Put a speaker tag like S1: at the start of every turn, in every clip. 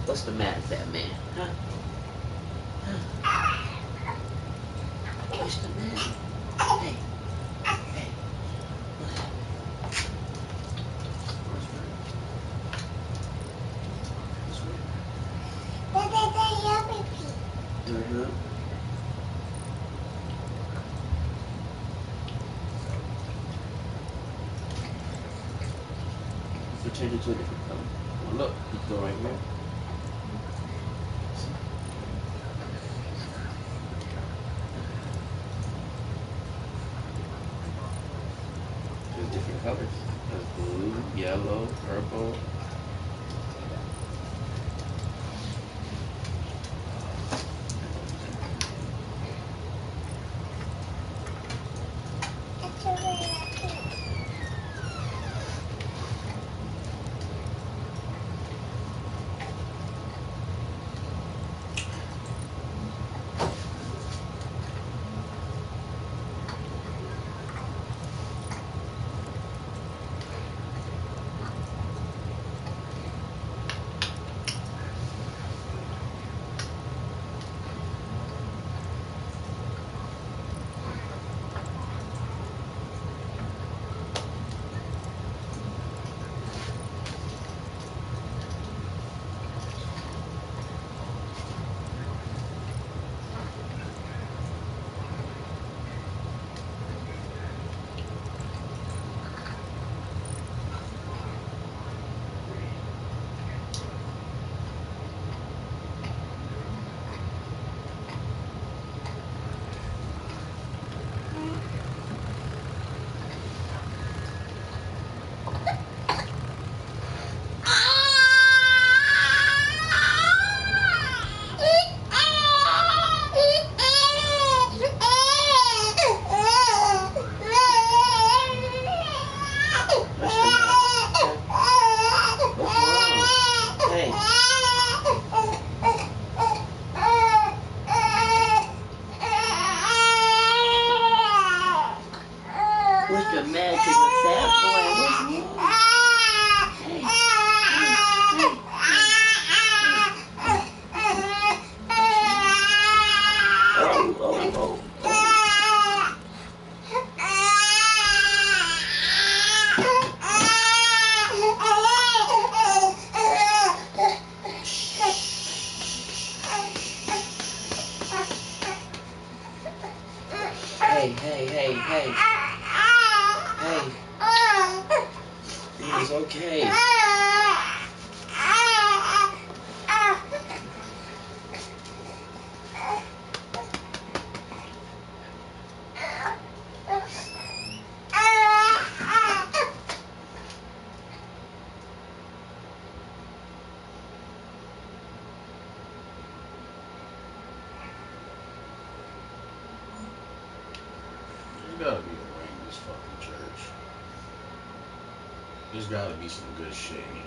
S1: What's the matter, fat man? Huh? What's the matter? Hey. Hey. What's wrong? Change it to a different color. Well, look, you go right here. There's different colors. There's blue, yellow, purple. What's the matter, sad boy? What's wrong? Hey. Oh. Hey. It's okay. There's gotta be a way in this fucking church. There's gotta be some good shit in here.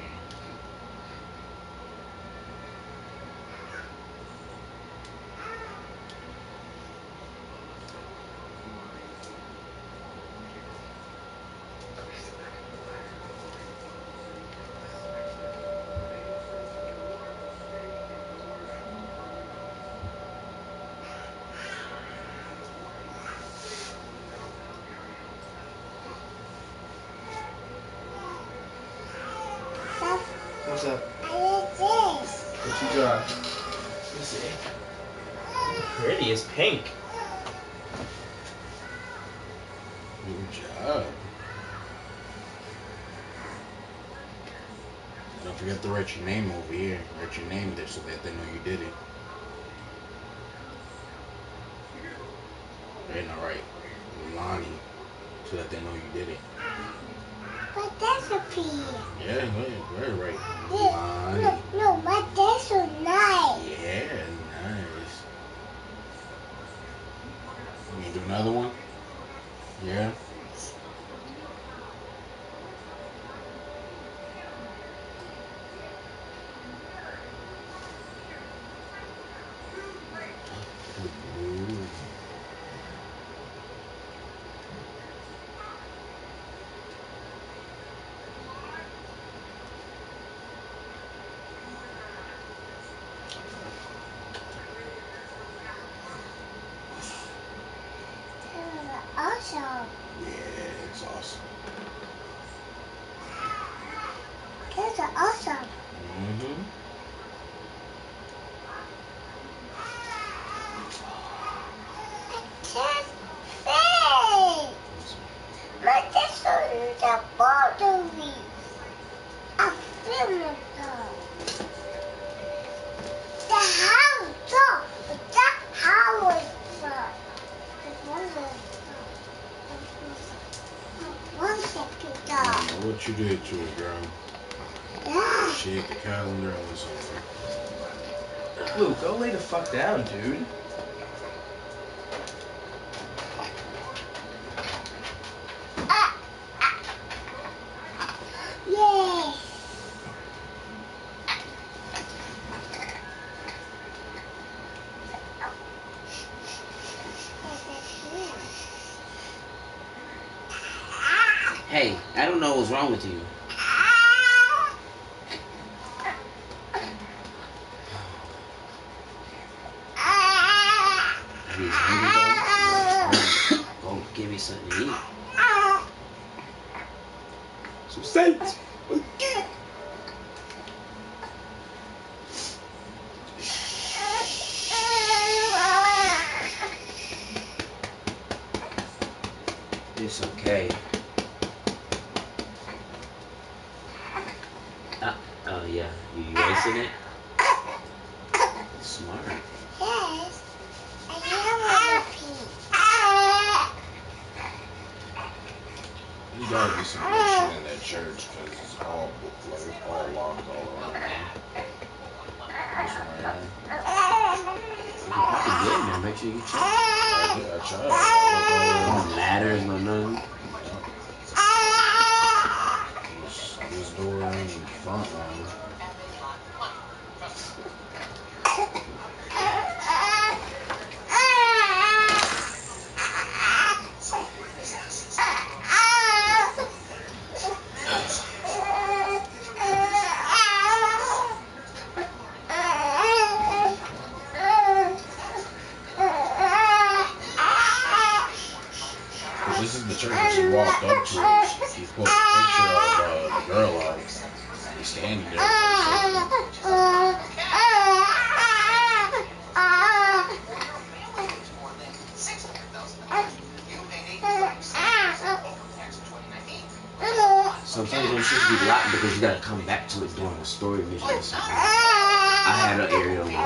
S2: What's up?
S3: I did this.
S2: What you draw? Let's see. Pretty, it's pink.
S4: Good job. Don't forget to write your name over here. Write your name there so that they know you did it. They're not right. Lonnie. So that they know you did it.
S3: But that's a P.
S4: Yeah, go ahead. Very right.
S3: Yeah.
S4: Lonnie.
S3: No, but that's so nice.
S4: Yeah, nice. You gonna do another one? Yeah. Ooh.
S3: Awesome.
S4: Yeah, it's awesome.
S3: That's awesome.
S4: Mm-hmm.
S3: That's fake. But this is the battery. I feel it. The house. The house. One second.
S4: I don't know what you did to her, girl.
S3: Yeah.
S4: She hit the calendar and was over.
S2: Luke, go lay the fuck down, dude.
S3: Yes.
S1: Hey, I don't know what's wrong with you. He's hungry though. Go give me something to eat.
S2: Some sense.
S1: It's okay. Yeah. You erasing it? Smart.
S3: Yes. I have a pee.
S4: You gotta do some good shit in that church because it's all locked all around. This one right
S1: You can get in there. Make sure you check.
S4: here. I tried. I
S1: No ladders, no nothing.
S4: This door in the front one. This is the church that she walked up to. She put a picture of the girl out. He's standing there.
S1: Sometimes those shit be locked because you gotta come back to it during a story mission or something. I had an area like that.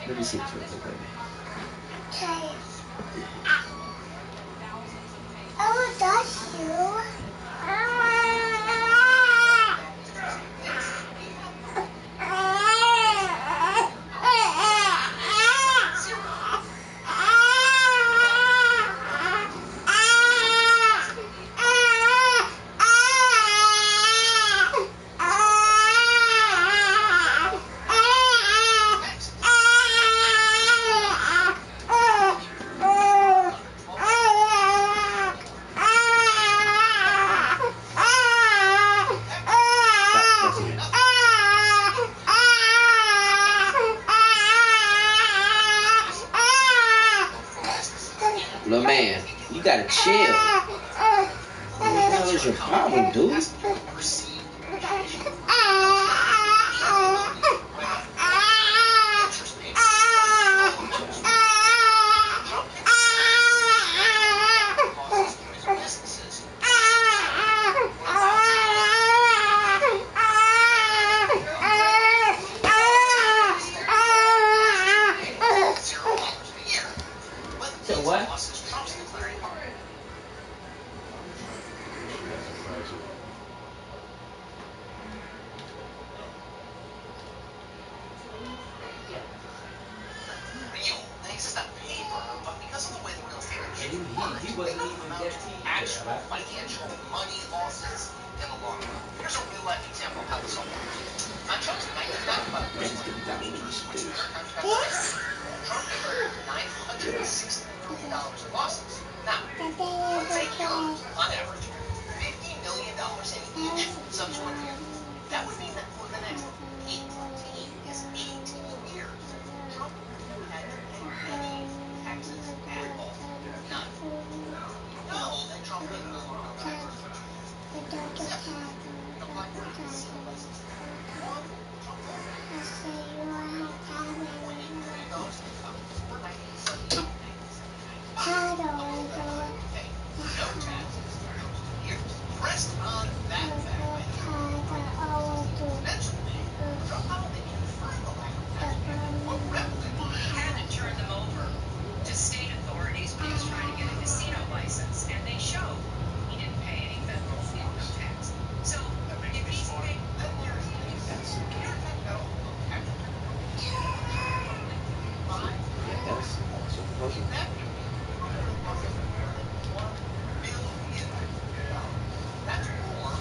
S1: Let me see this real quick, baby.
S3: Okay. Oh, that's you.
S1: Little man, you gotta chill. What the hell is your problem, dude?
S2: So what? He wasn't even
S5: actual financial money losses in the long run. Here's a real life example of how this all works. On Trump's 1995 Trump incurred $960 million in losses. Now, let's say he earned, on average, $50 million in each subsequent year. That would mean that for the next 18 years, Trump had to pay any taxes at all. None. You know that Trump doesn't go around that much. The black market is still licensed. One, Trump for 1970. Pay no taxes for those 2 years. Pressed on that fact, eventually, Trump probably can find the lack of tax or revenue.
S6: He had to turn them over to state authorities when he was trying to get a casino license, and they showed he didn't pay any federal income tax. So, if he's paid
S5: Then there's
S1: That's okay.
S5: your techno tax.
S1: Yeah, that's so puzzle.
S5: That $1 billion. That's more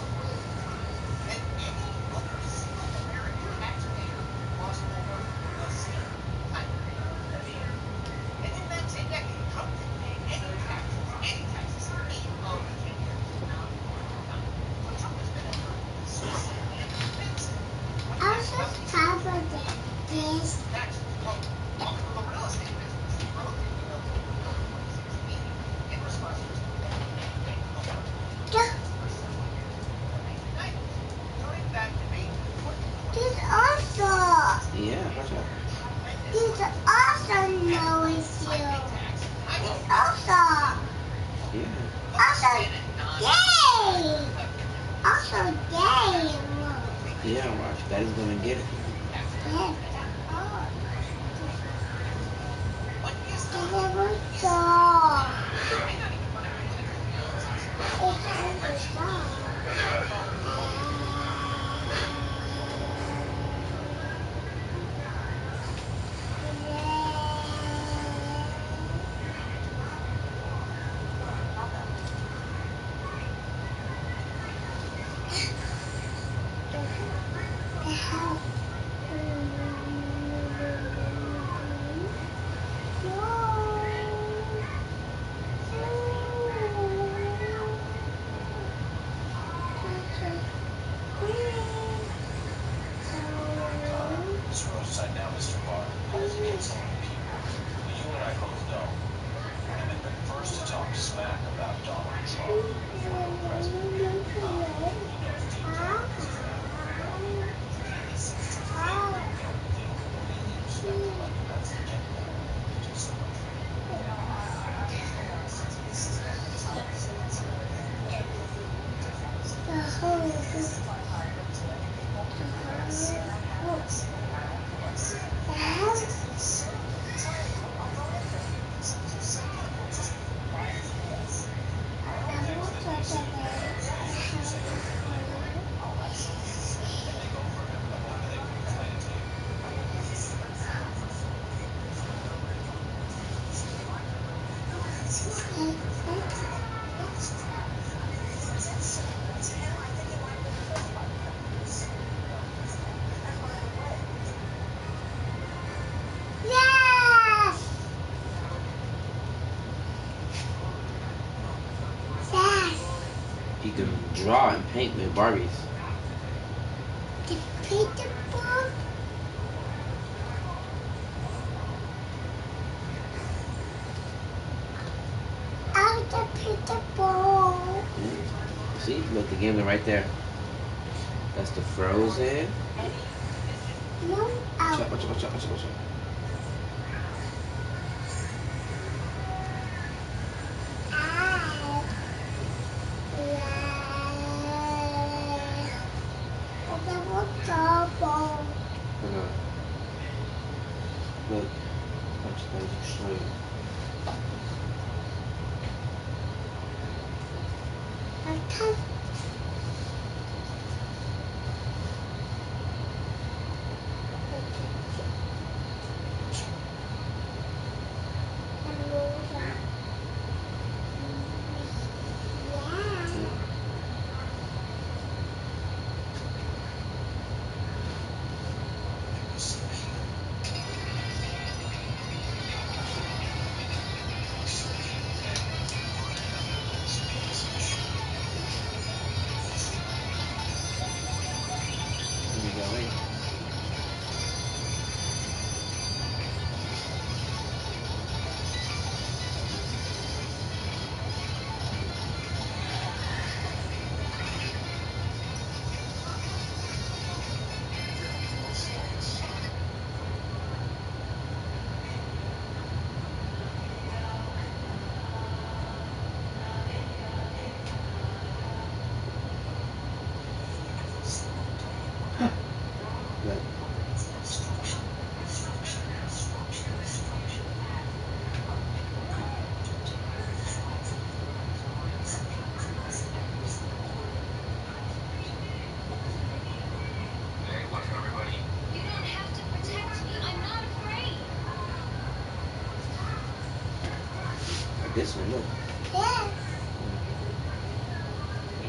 S5: than any other single American taxpayer lost over the same time period. And in that same decade, Trump didn't pay any taxes, 8 of the 10 years. Now, Trump has been expensive. When you ask about taxes, well, welcome to the real estate business. Growth in 2016 in response to going back to May 2020.
S1: Yeah, what's up? Yeah. Yeah, watch. Daddy's gonna get it.
S5: This roadside now, Mr. Barr, has against so many people. But you and I both know women have been first to talk smack about Donald Trump, the former president. You know, deep down, that's the agenda. Just so much.
S1: You can draw and paint with Barbies.
S3: the pizza ball.
S1: See, look, the games are right there. That's the Frozen.
S3: No,
S1: Watch
S3: out.
S1: out, watch out, watch out, watch out, watch out.
S3: Out. The water ball.
S1: Look, watch those show you.
S3: I can't.
S1: Here we go, right? Good.
S6: You don't have to protect me. I'm not afraid.
S1: Like this one, look.
S3: Yes.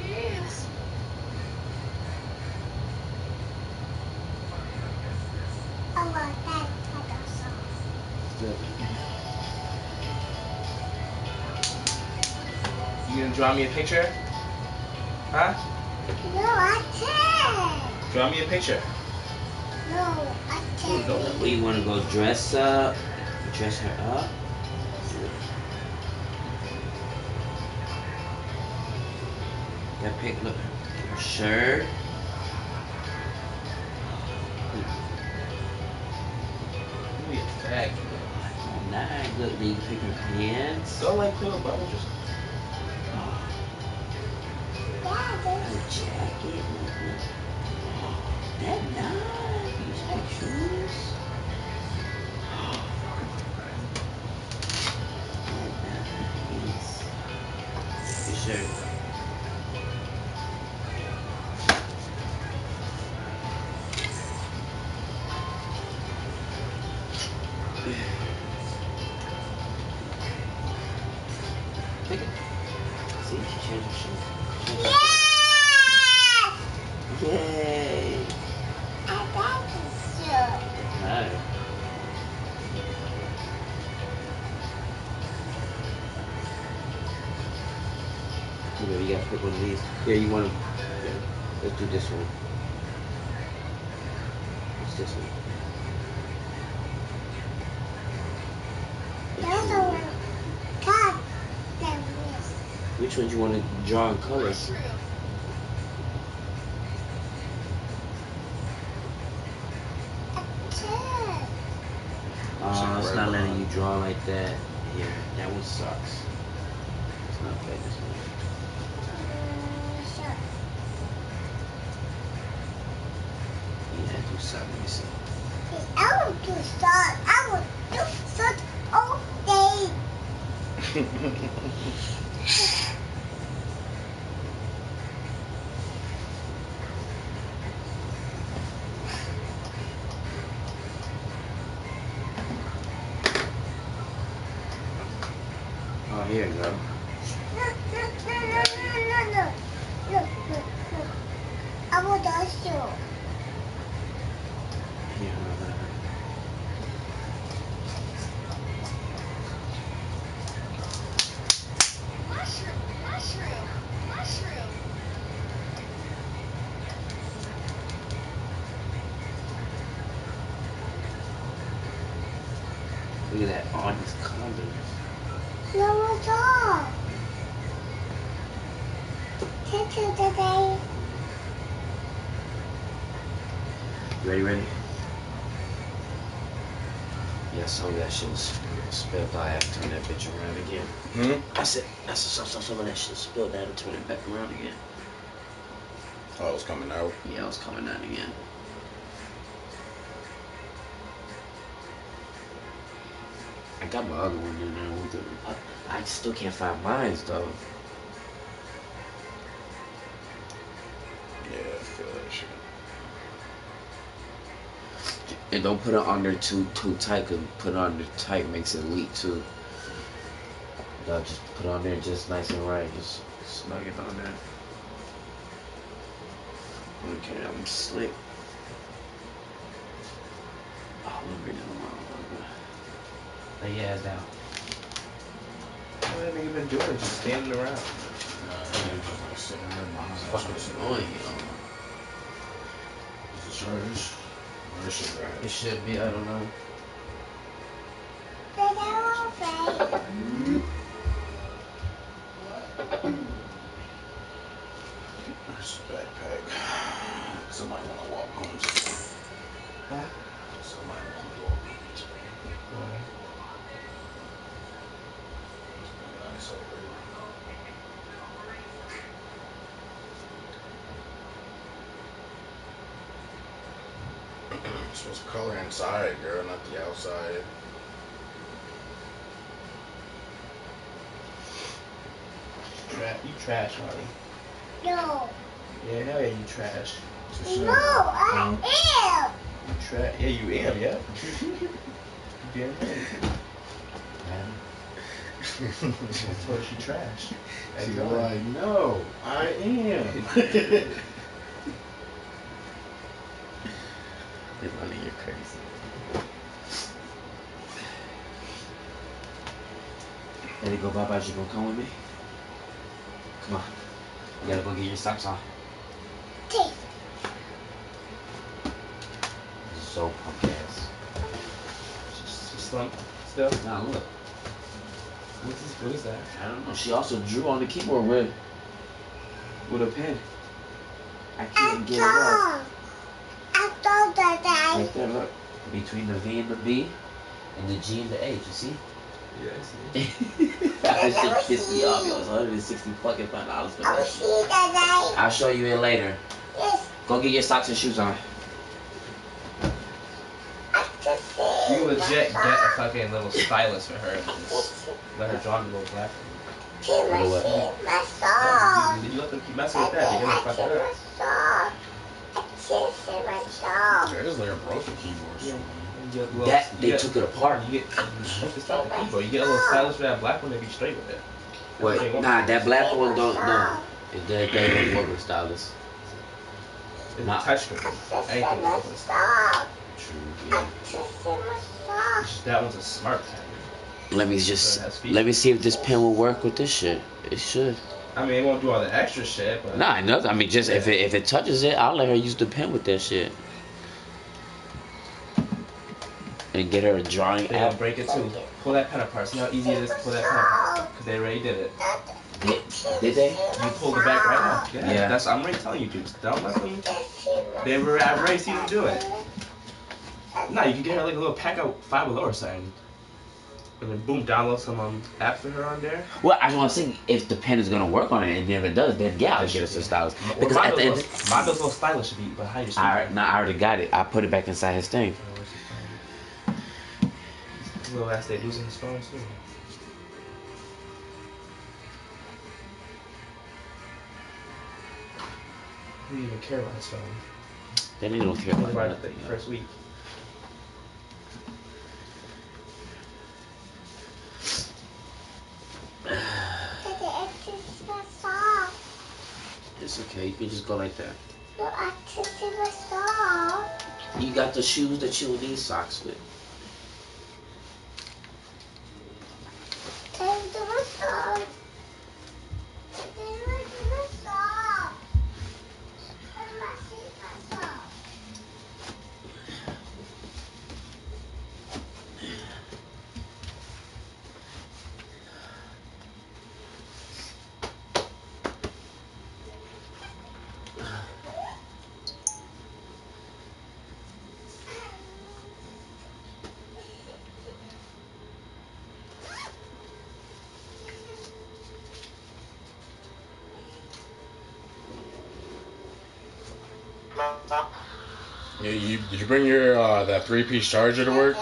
S6: Yes.
S3: I want that also.
S1: Look.
S2: You gonna draw me a picture? Huh?
S3: No, I can't.
S2: Draw me a picture.
S3: No, I can't.
S1: We want to go dress up, dress her up. That pic, look, her shirt.
S2: You be a fag.
S1: Oh, nice. Look, then you can pick her pants.
S2: Go like Bill Bubbles.
S1: Her jacket. Look. That nice. Her shoes. That nice. Your shirt. Take it. See, she changed her shirt.
S3: Yes!
S1: Yay!
S3: I got this shirt.
S1: Nice. You gotta pick one of these. Here, you want to? Yeah. Let's do this one. What's this one?
S3: There's a one. God, there is.
S1: Which one do you want to draw in color?
S6: Mushroom.
S3: A chair.
S1: It's not letting you draw like that. Here, that one sucks. It's not fair. This one.
S3: Shirt.
S1: Yeah, do something. Let me see.
S3: I will do shirt. I will do shirt all day.
S1: Oh, here you go.
S3: Look. Look. I will do shirt.
S1: Here,
S6: Mushroom.
S1: Look at that. All these colors.
S3: No, what's up? today.
S1: You ready? Yeah, some of that shit was spilled. I had to turn that bitch around again. I said, some of that shit spilled. I had to turn it back around again.
S4: Oh, it was coming out?
S1: Yeah, it was coming out again. I got my other one in there with it. I still can't find mine, though.
S4: Yeah, I feel that shit.
S1: And don't put it on there too tight, cause put it on there tight makes it leak too. No, just put it on there just nice and right. Just snug it on there. Okay, I'm slick. Oh, let me know.
S2: Lay your ass down. What have you been doing? Just standing around.
S4: Just like sitting in my
S1: Fucking annoying,
S4: Is it charged? Where should I?
S1: It should be, I don't know.
S4: Where's the backpack? Somebody wanna walk home today.
S2: Huh?
S4: Somebody wanna walk home today. It's been nice already. You're supposed to color inside, girl, not the outside.
S2: You trash, Marty.
S3: No.
S2: Yeah, hell yeah, you trash.
S3: No, I am.
S2: You trash. Yeah, you am, yeah. You damn right. I told her she trash.
S4: She's like, no, I am.
S1: Money, you're crazy. Ready to go bye-bye? You gonna come with me? Come on. You gotta go get your socks on.
S3: Take.
S1: So punk ass.
S2: She slumped still?
S1: Nah, look.
S2: What is that?
S1: I don't know. She also drew on the keyboard with a pen. I can't get it off.
S3: I told that
S1: Right there, look. Between the V and the B, and the G and the H, you see?
S2: Yeah, I see.
S1: That shit pissed me off. It was $160 fucking $5 for that shit. I'll show you it later.
S3: Yes.
S1: Go get your socks and shoes on.
S2: You legit get a fucking little stylus for her and just let her draw the little black one.
S3: My
S2: Did you let them keep messing with that? You're gonna fuck it up.
S4: Yeah, just like a broken keyboard.
S2: Yeah.
S4: So.
S2: You get a little-
S1: That
S2: you
S1: they
S2: get-
S1: took it apart.
S2: You can stop the keyboard. You get a little stylus for that black one to be straight with it.
S1: Wait, nah, that black one don't. No, they don't work with stylus.
S2: It's
S1: Nah.
S2: a touchscreen. Anything else is
S1: True. Yeah.
S2: that one's a smart pen.
S1: Let me see if this pen will work with this shit. It should.
S2: I mean, it won't do all the extra shit, but
S1: Nah, nothing. I mean, just if it touches it, I'll let her use the pen with that shit. And get her a drawing
S2: they don't
S1: app.
S2: break it too. Pull that pen apart. See how easy it is to pull that pen apart? Because they already did it.
S1: Did they?
S2: You pull the back right now. Yeah.
S1: Yeah.
S2: I'm already telling you, dudes. Don't let them. I've already seen them do it. No, you can get her like a little pack of Five Below or something. And then boom, download some app for her on there.
S1: Well, I just want to see if the pen is gonna work on it, and if it does, then yeah, I'll get us a stylus. Because at the end,
S2: my little stylus should be behind your speaker.
S1: I already got it. I put it back inside his thing.
S2: Little ass, they losing his phone too. Who do you even care about his phone?
S1: Then they don't care about
S2: Right
S1: nothing.
S2: the first week.
S1: It's okay. You can just go like that. You got the shoes that you'll need socks with.
S4: Did you bring your that 3-piece charger to work?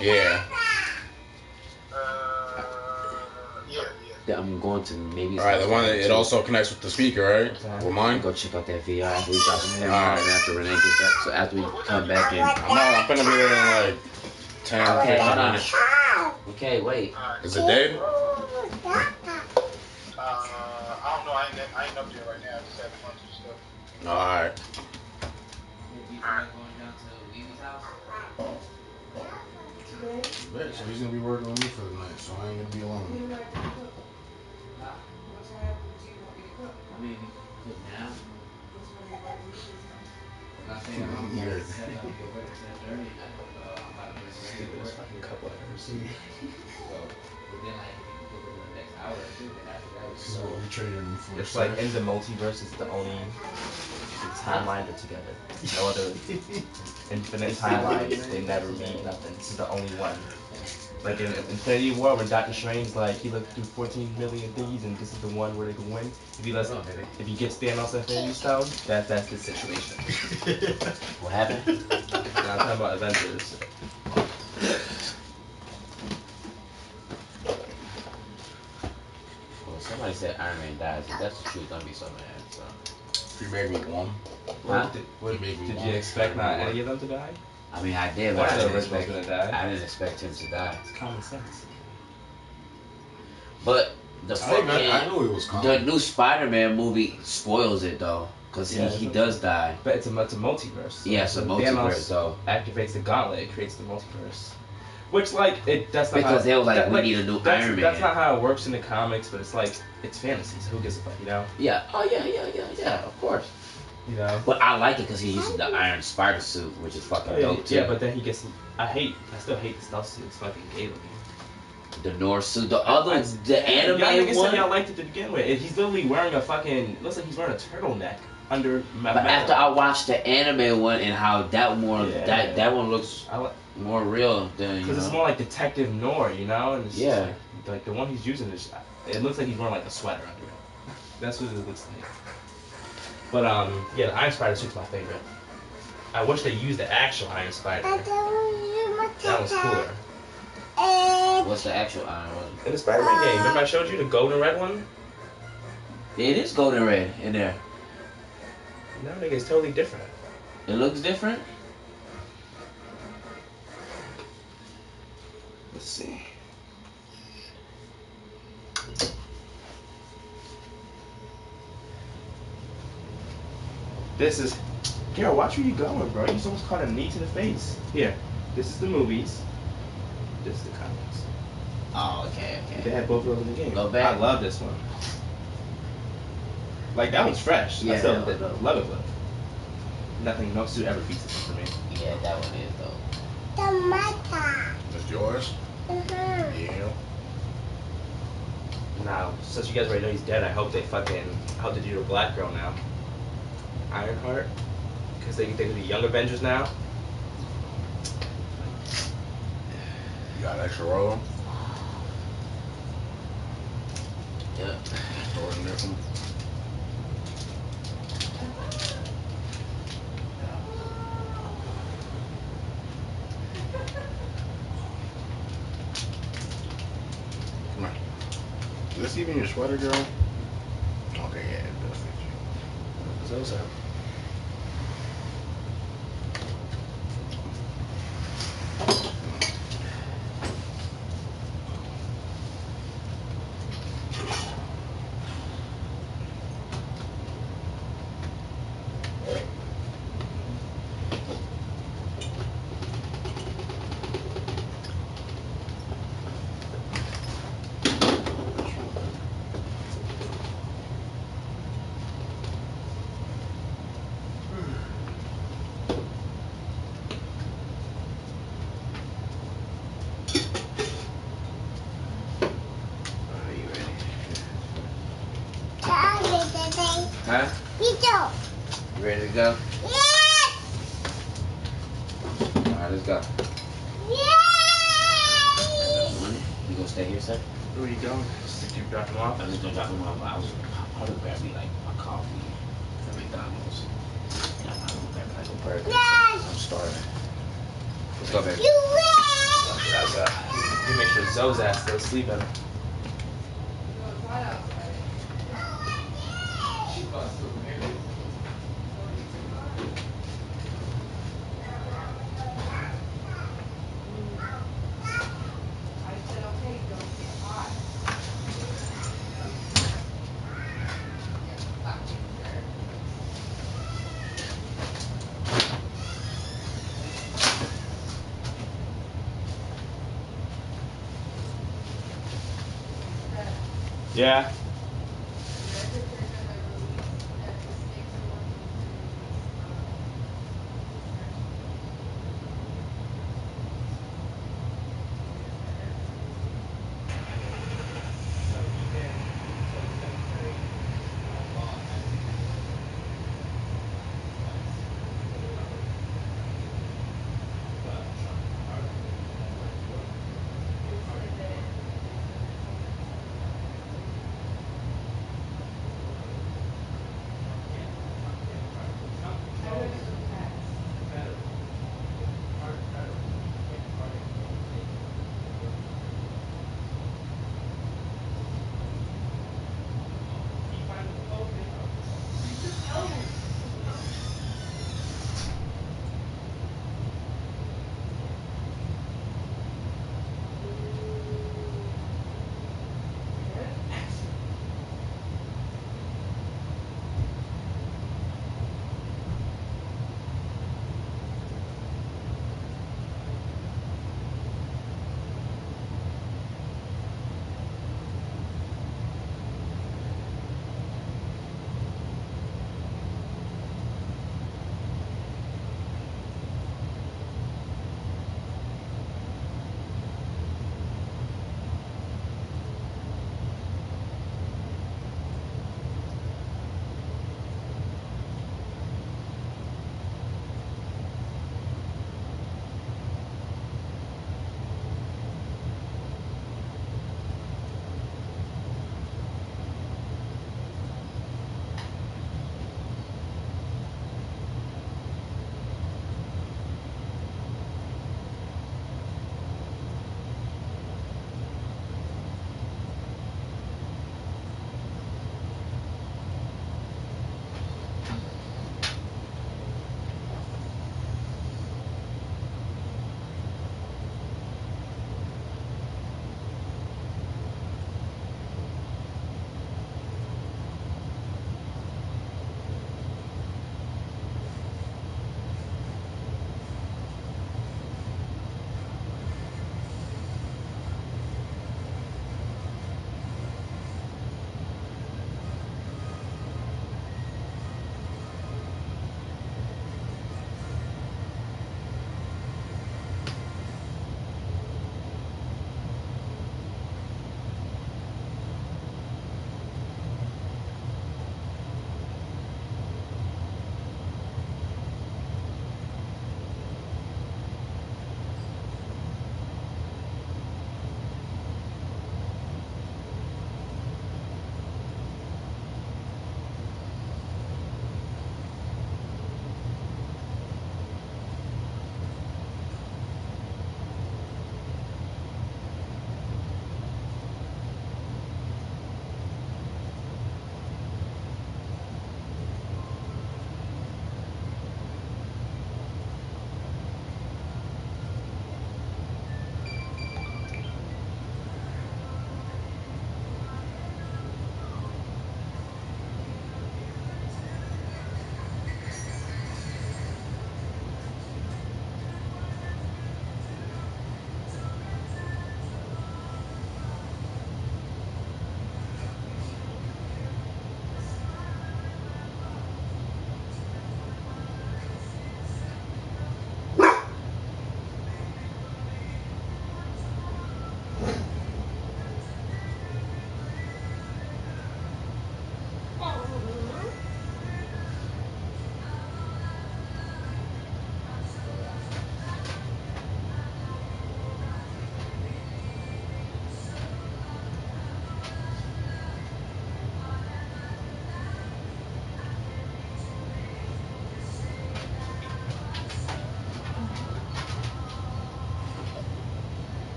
S4: Yeah.
S1: That I'm going to maybe.
S4: All right, the one that it also connects with the speaker, right? With mine.
S1: Go check out that VR after we drop some hair on and after Renee gets back. So after we come back in.
S4: I'm gonna be there in like 10, 15 minutes.
S1: Okay, wait.
S4: Is it dead?
S5: I don't know. I ain't up there right now. I just had a bunch of stuff.
S4: All right. Bet, so he's gonna be working with me for the night, so I ain't gonna be alone. I'm here.
S2: Stupidest fucking couple I've ever seen.
S4: This is what we traded him for.
S2: It's like in the multiverse, it's the only timeline they're together. No other infinite timelines, they never meet nothing. This is the only one. Like in Infinity War, when Doctor Strange, like, he looked through 14 million things, and this is the one where they can win. If he gets Thanos' Infinity Stone, that's the situation.
S1: What happened?
S2: Now I'm talking about Avengers.
S1: Well, somebody said Iron Man dies. If that's the truth, I'm gonna be so mad. So.
S4: You made me one.
S1: Huh?
S2: Did you expect not any of them to die?
S1: I mean, I did, but
S2: One
S1: I
S2: of the
S1: didn't
S2: originals
S1: expect.
S2: gonna die.
S1: I didn't expect him to die.
S2: It's common sense.
S1: But the fucking
S4: I knew it was
S1: the
S4: coming.
S1: new Spider-Man movie spoils it though, cause he does die.
S2: But it's a multiverse. So
S1: Yeah, it's a
S2: when
S1: multiverse
S2: Thanos
S1: though.
S2: activates the gauntlet, it creates the multiverse. Which, like, that's not
S1: Because
S2: how,
S1: they was like,
S2: that,
S1: we need a new
S2: that's,
S1: Iron Man.
S2: That's not how it works in the comics, but it's like, it's fantasy, so who gives a fuck, you know?
S1: Yeah. Oh yeah, of course.
S2: You know?
S1: But I like it because he's using the Iron Spider suit, which is fucking dope too.
S2: Yeah, but then he gets, I still hate the stealth suit, it's fucking gay looking.
S1: The Norse suit, the anime
S2: y'all niggas
S1: one.
S2: said y'all liked it to begin with. He's literally wearing a fucking, looks like he's wearing a turtleneck under
S1: But after I watched the anime one and how that that one looks more real than
S2: because it's more like Detective Noir, you know, and it's
S1: yeah,
S2: like the one he's using is, it looks like he's wearing like a sweater under it. That's what it looks like. But yeah, the Iron Spider suit's my favorite. I wish they used the actual Iron Spider. That was cooler.
S1: What's the actual Iron one?
S2: In the Spider-Man game, remember I showed you the gold and red one?
S1: It is golden red in there.
S2: No, nigga, it's totally different.
S1: It looks different.
S2: Let's see. This is... Garrett, watch where you going, bro. You almost caught a knee to the face. Here, this is the movies. This is the comics.
S1: Oh, okay.
S2: They had both of those in the game.
S1: Go back.
S2: I love this one. Like, that one's fresh.
S1: Yeah,
S2: I still
S1: that one.
S2: love it, look. Nothing, no suit ever beats it for me.
S1: Yeah, that one is though.
S4: That's yours? Yeah.
S2: Now, since you guys already know he's dead, I hope they do the black girl now. Ironheart. Because they can be young Avengers now.
S4: You got extra roll?
S1: Yeah.
S4: Throw it in there for me. Come on. Is this even your sweater, girl? Okay, yeah, it does fit you.
S2: Those are.
S1: Huh? You ready to go?
S3: Yes!
S1: Alright, let's go.
S3: Yay!
S1: You gonna stay here, sir?
S2: Where are you going? Just keep dropping them off.
S1: I'm just gonna drop him off. I was probably grab me like a coffee. That makes McDonald's. Yeah, I go burgers.
S3: Yes.
S1: I'm starving.
S2: Let's go, baby.
S3: You
S2: You make sure Zoe's ass still sleeping. Yeah.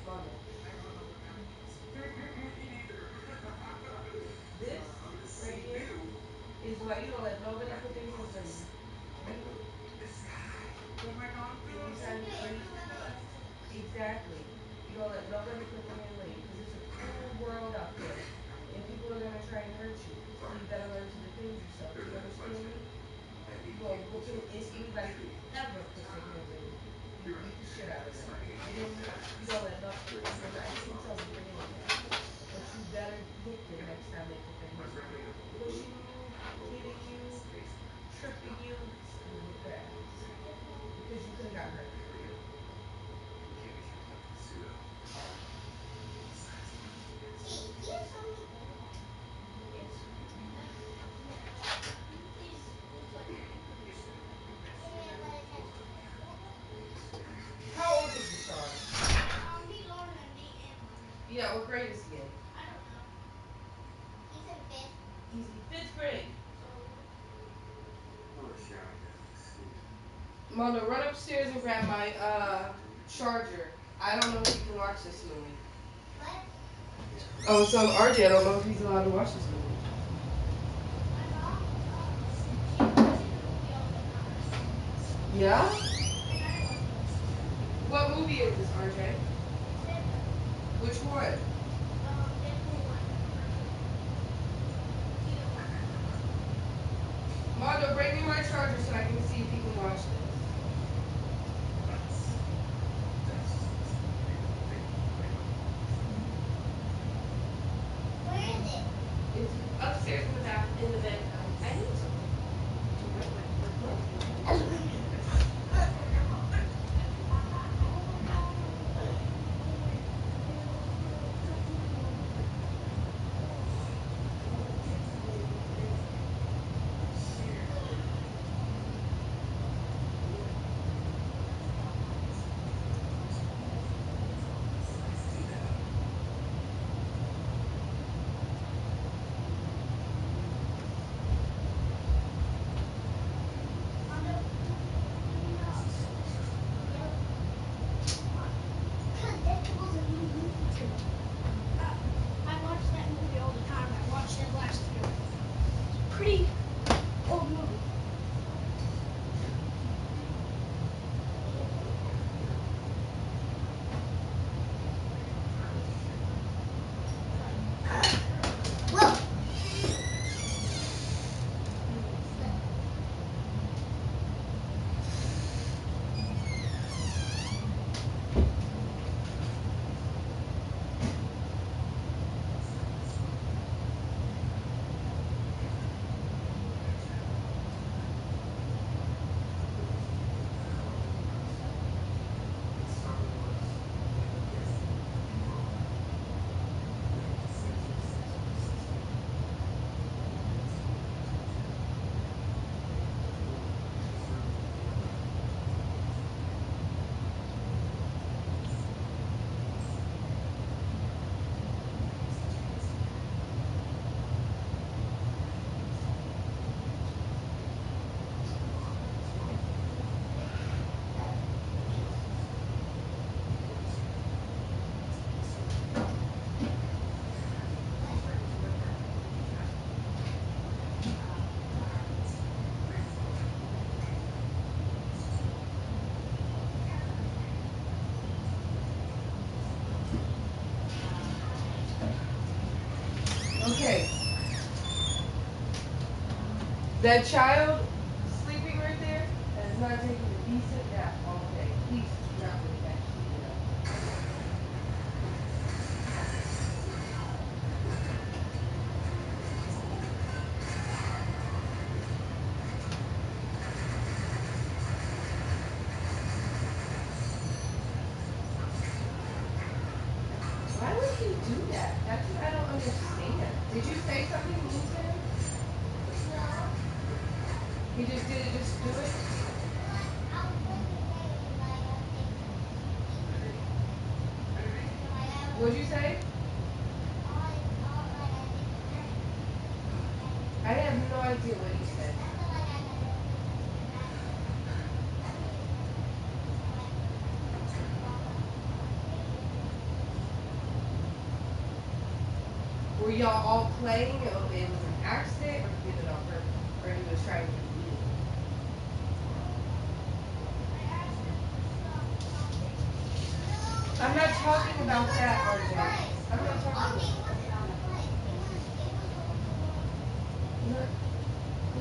S7: Mama. This right here is why you don't let nobody put their hands on you. Anytime you ready. Exactly. You don't let nobody put their hand on you because it's a cruel world out there. And people are going to try and hurt you. So you got to learn to defend yourself. You understand me? You go whooping anybody could ever put their hands on you. You beat the shit out of them. You hear me? You don't let nothing. Remember, I didn't tell you your name yet. But you better hit them next time they put their hands on you. Pushing you, hitting you, tripping you, I'm gonna whip their ass. Because you could have got hurt. How old is Deshaun?
S3: He's older than me and Mama.
S7: Yeah, what grade is he in?
S3: I don't know. He's in fifth.
S7: He's in fifth grade. Mondo, run upstairs and grab my charger. I don't know if you can watch this movie.
S3: What?
S7: Oh, so RJ, I don't know if he's allowed to watch this movie.
S3: My mom She watches the movie all the time.
S7: Yeah?
S3: And I watch it.
S7: What movie is this, RJ? Which one?
S3: Deadpool 1. Either one.
S7: Mondo, bring me my charger so I can see if he can watch this.
S3: Where is it?
S7: It's upstairs in the back, in the bed. I need some.
S3: Deadpool's a new movie too. I watch that movie all the time. I watched it last year. Pretty old movie. Whoa.
S7: Okay. That child sleeping right there and is not taking a decent nap all day. Please do not put that shit up. Why would he do that? That's what I don't understand. Did you say something to him? He just did it just to do it? What'd you say? I have no idea what you said. Were y'all all playing? It was an accident, or he did it on purpose, or he was trying to be mean? I'm not talking about that, RJ. I'm not talking about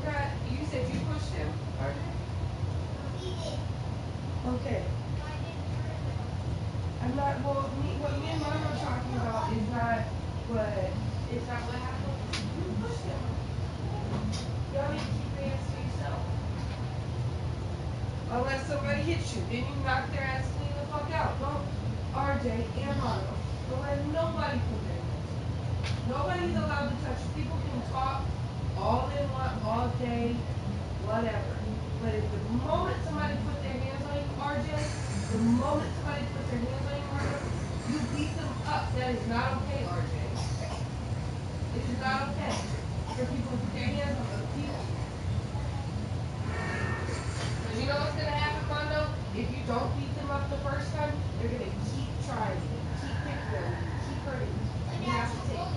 S7: that. You said you pushed him. Okay. I'm not, well, what me and Mom are talking about is not what happened. You pushed him. Y'all need to keep your hands to yourself. Unless somebody hits you, then you knock their ass clean the fuck out. Don't, RJ and Mama, don't let nobody put their hands. Nobody's allowed to touch you. People can talk all they want, all day, whatever. But if the moment somebody put their hands on you, RJ, the moment somebody puts their hands on you, RJ, you beat them up. That is not okay, RJ. It is not okay for people to put their hands on other people. Because you know what's going to happen, Mondo? If you don't beat them up the first time, they're going to keep trying you, keep picking on you, keep hurting you. You have to take,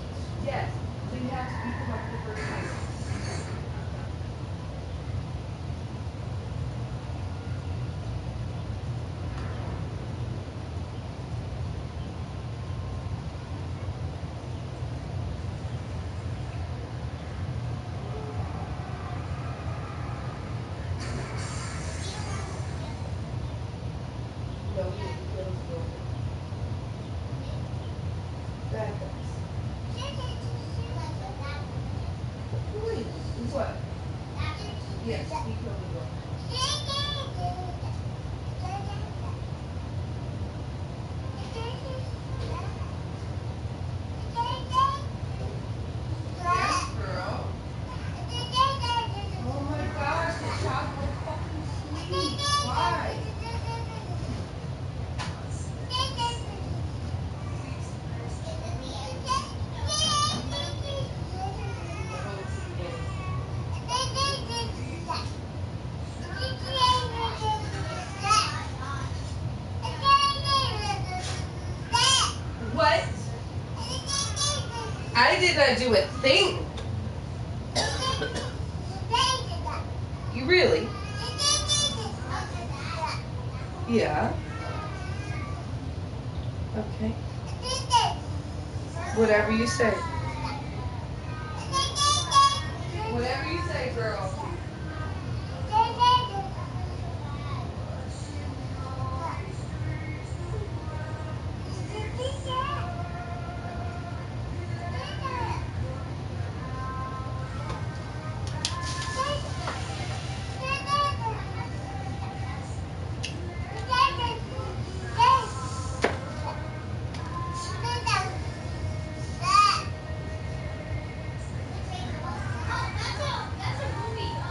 S7: yes, so you have to beat them up the first time. No, he was broken. Bad guys. Please. What? Yes, he killed the girl. Yes, girl. Oh my gosh, the child won't fucking sleep. Why? What? I did not do a thing. You really? Yeah. Okay. Whatever you say. Whatever you say, girl.
S3: That's a movie.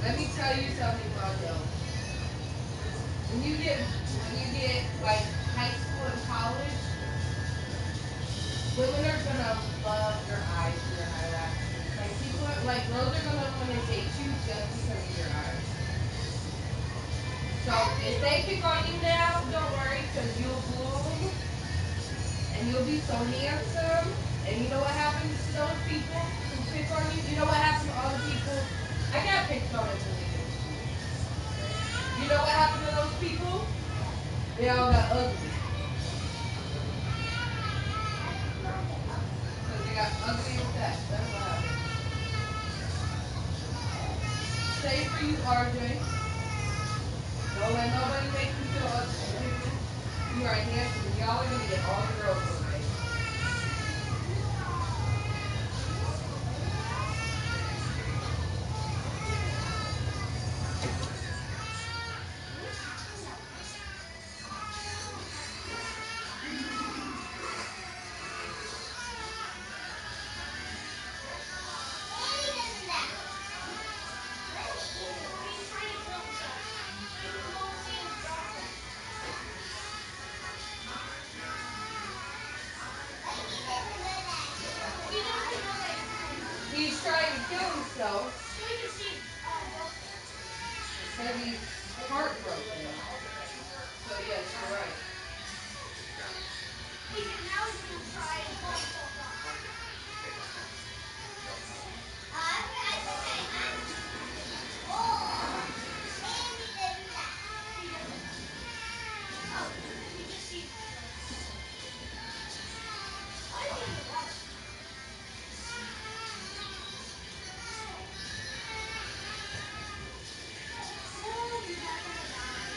S7: Let me tell you something, Mondo. When you get like high school and college, women are gonna love your eyes and your eyelashes. Like people are, like girls are gonna want to date you just because of your eyes. So if they pick on you now, don't worry, cause you'll bloom and you'll be so handsome. And you know what happens to those people who pick on you? You know what happens to all the people? I got picked on in movie school. You know what happened to those people? They all got ugly. Because they got ugly and fat. That's what happened. Same for you, RJ. Don't let nobody make you feel ugly. You are handsome. Y'all are going to get all the girls one day.
S3: He's trying to kill himself. He can almost see his girlfriend. He doesn't know that he's trying to.
S7: He's trying to kill himself
S3: So he can see his girlfriend.
S7: because he's heartbroken. So yes, you're right.
S3: Now he's gonna try and kill himself off. He doesn't. He just sees himself. Why is he in the water? Oh, he's not gonna die.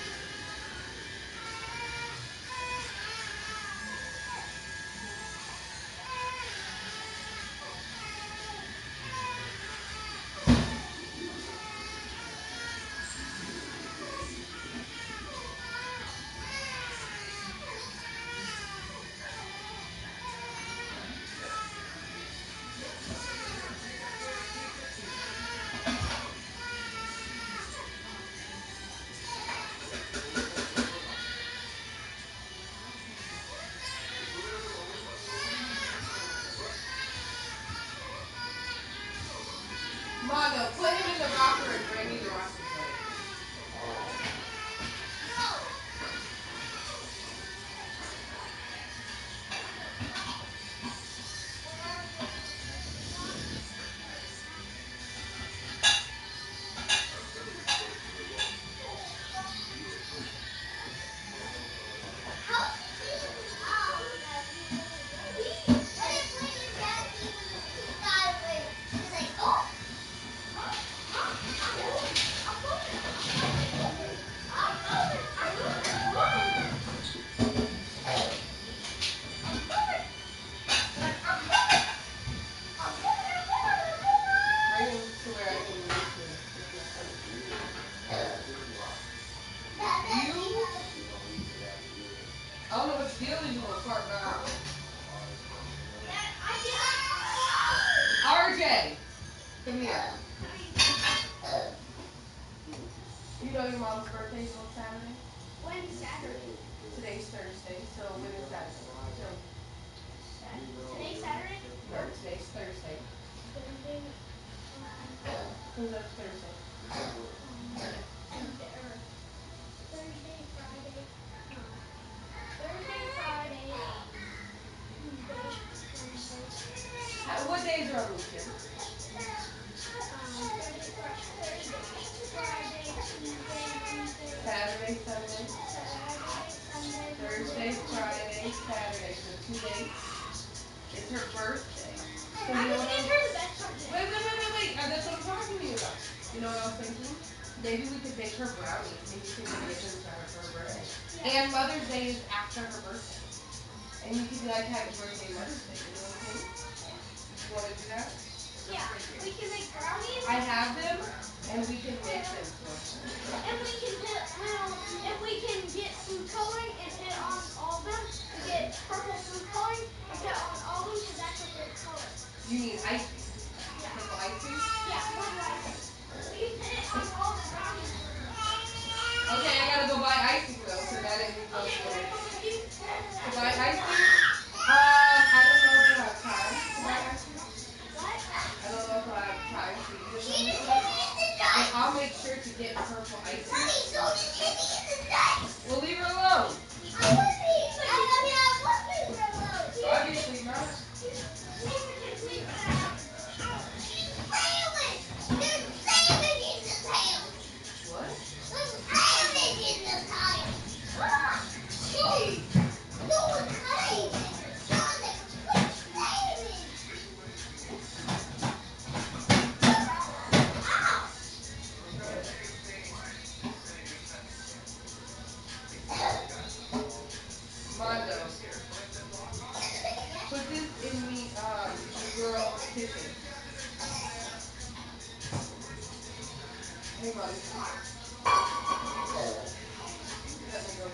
S7: Mondo, put him in the rocker and bring me the rocker plate. Bring him to where I can reach him. You? I don't know what deal is you gonna fart now. RJ, come here. You know your mom's birthday's on Saturday?
S3: When's Saturday?
S7: Today's Thursday, so when is Saturday?
S3: Today's Saturday?
S7: No, today's Thursday.
S3: Thursday.
S7: Who's up Thursday?
S3: Thursday, Friday. No. Thursday, Friday. Monday, Wednesday.
S7: What days are on the weekend?
S3: Thursday, Friday, Tuesday, Wednesday.
S7: Saturday, Sunday.
S3: Saturday, Sunday.
S7: Thursday, Friday, Saturday. So 2 days. It's her birthday. So
S3: I'm
S7: you know
S3: gonna
S7: what
S3: give her the best present.
S7: Wait. That's what I'm talking to you about. You know what I was thinking? Maybe we could make her brownies. Maybe we could give them to her for her birthday.
S3: Yeah.
S7: And Mother's Day is after her birthday. And you could be like, happy birthday, Mother's Day. You know what I'm saying? You want to do that?
S3: Yeah. We can make brownies.
S7: I have them, and we can make them for her.
S3: And we can get if we can get food coloring and put it on all of them. We get purple food coloring and put it on all of them because that's her favorite color.
S7: You need icing.
S3: Yeah.
S7: Purple icing?
S3: Yeah, purple icing. We can put it on all
S7: want to go to buy ice cream. I don't know if we'll have time to buy ice cream. I don't know if I'll have time to eat it when we eat. But I'll make sure to get purple ice cream. We'll leave her alone. Obviously not. What? Mondo. Put this in the girl's kitchen. Hey, Mondo. Let me go.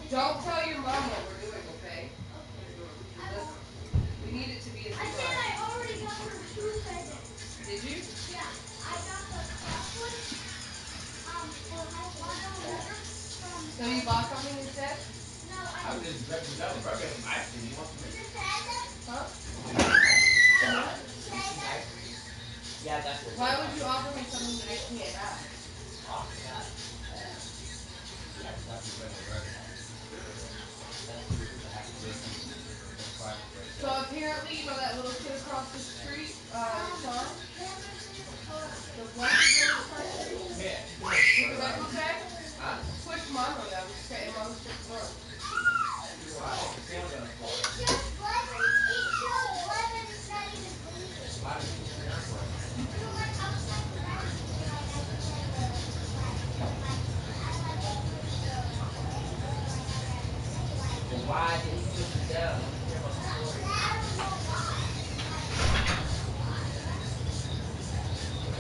S7: Don't tell your mom what we're doing, okay? Listen, we need it to be a surprise.
S3: I said I already got her 2 presents.
S7: Did you?
S3: Yeah, I got the first one, for my mother from.
S7: So you bought something instead?
S3: No,
S2: I was just drinking another burger from ice cream. You want some?
S7: Huh?
S2: Ice cream? Yeah, that's what.
S7: Why would you offer me something that I can't have?
S2: Oh, God. Yeah, that's a regular burger. That's the happy birthday.
S7: So apparently, you know that little kid across the street, Sean? The black kid across the street?
S2: Yeah.
S7: With the record tag?
S2: Huh?
S7: Push Mondo down. Just get him on the floor.
S2: Why? The sandwich on the floor. Why did you sit down for it? Then why did he push it down? I don't care about the story.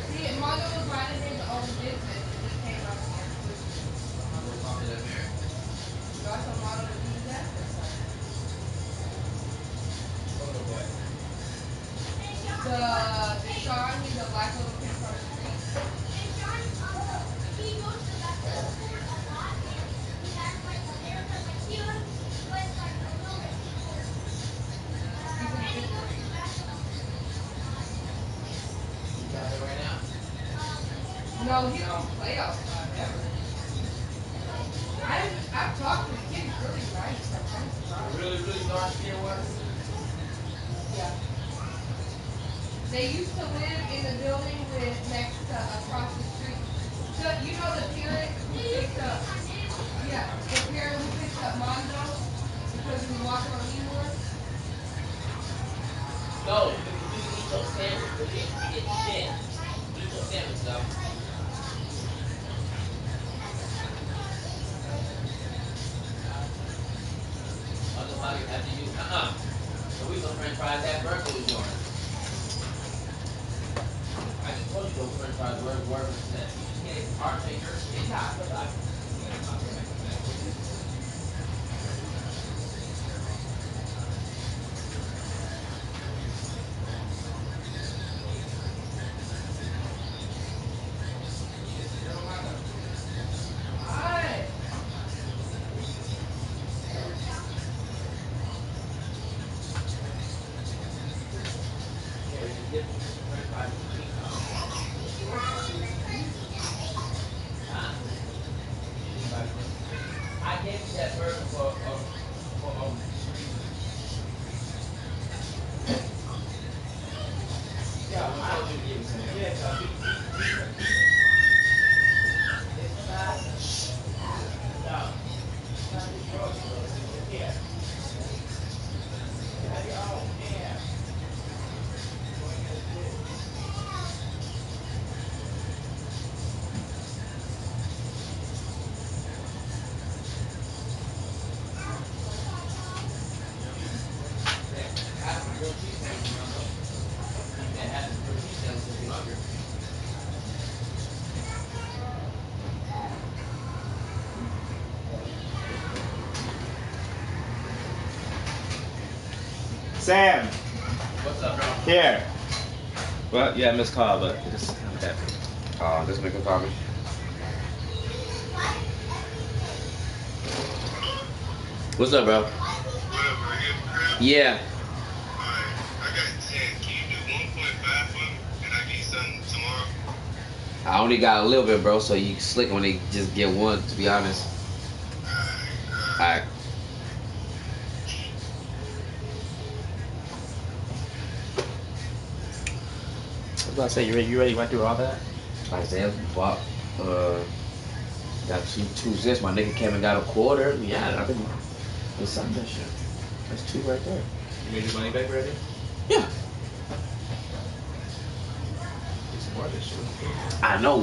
S7: See, Mondo was minding his own business and he came up here and pushed him.
S2: Mondo was talking to that man.
S7: So I told Mondo to do that for a second.
S2: Mondo what?
S7: The Sean, he's a black little kid across the street.
S3: And John, he goes to that school a lot, and he has like a haircut like he was like a little bit shorter. And he goes to basketball.
S2: You got it right now?
S7: No, he don't play outside ever. I've talked to the kid, he's really nice. I'm kind of surprised.
S2: Really, really dark skin one?
S7: Yeah. They used to live in the building with next across the street. So you know the parent who picked up, yeah, the parent who picked up Mondo because he was walking on anymore.
S2: No, you can eat your sandwich, but you get thin. Eat your sandwich, though. After you, so we gonna french fries that birthday was yours. I just told you those french fries were percent. You can't partake it's hot, but I.
S7: Alright.
S2: Sam,
S8: What's up, bro?
S2: here. Well, yeah, missed call, but it just happened.
S1: This nigga called me. What's up, bro? Yeah.
S9: Alright, I got 10. Can you do 1.5 for me? And I get something tomorrow?
S1: I only got a little bit, bro, so you slick when they just get one, to be honest. Alright.
S2: I was about to say, you ready? Went through all that?
S1: Isaiah bought, got two zips. My nigga came and got a quarter. Yeah, I think it's something that shit. That's two right there.
S2: You made your money back already?
S1: Yeah.
S2: Get some more of this shit.
S1: I know.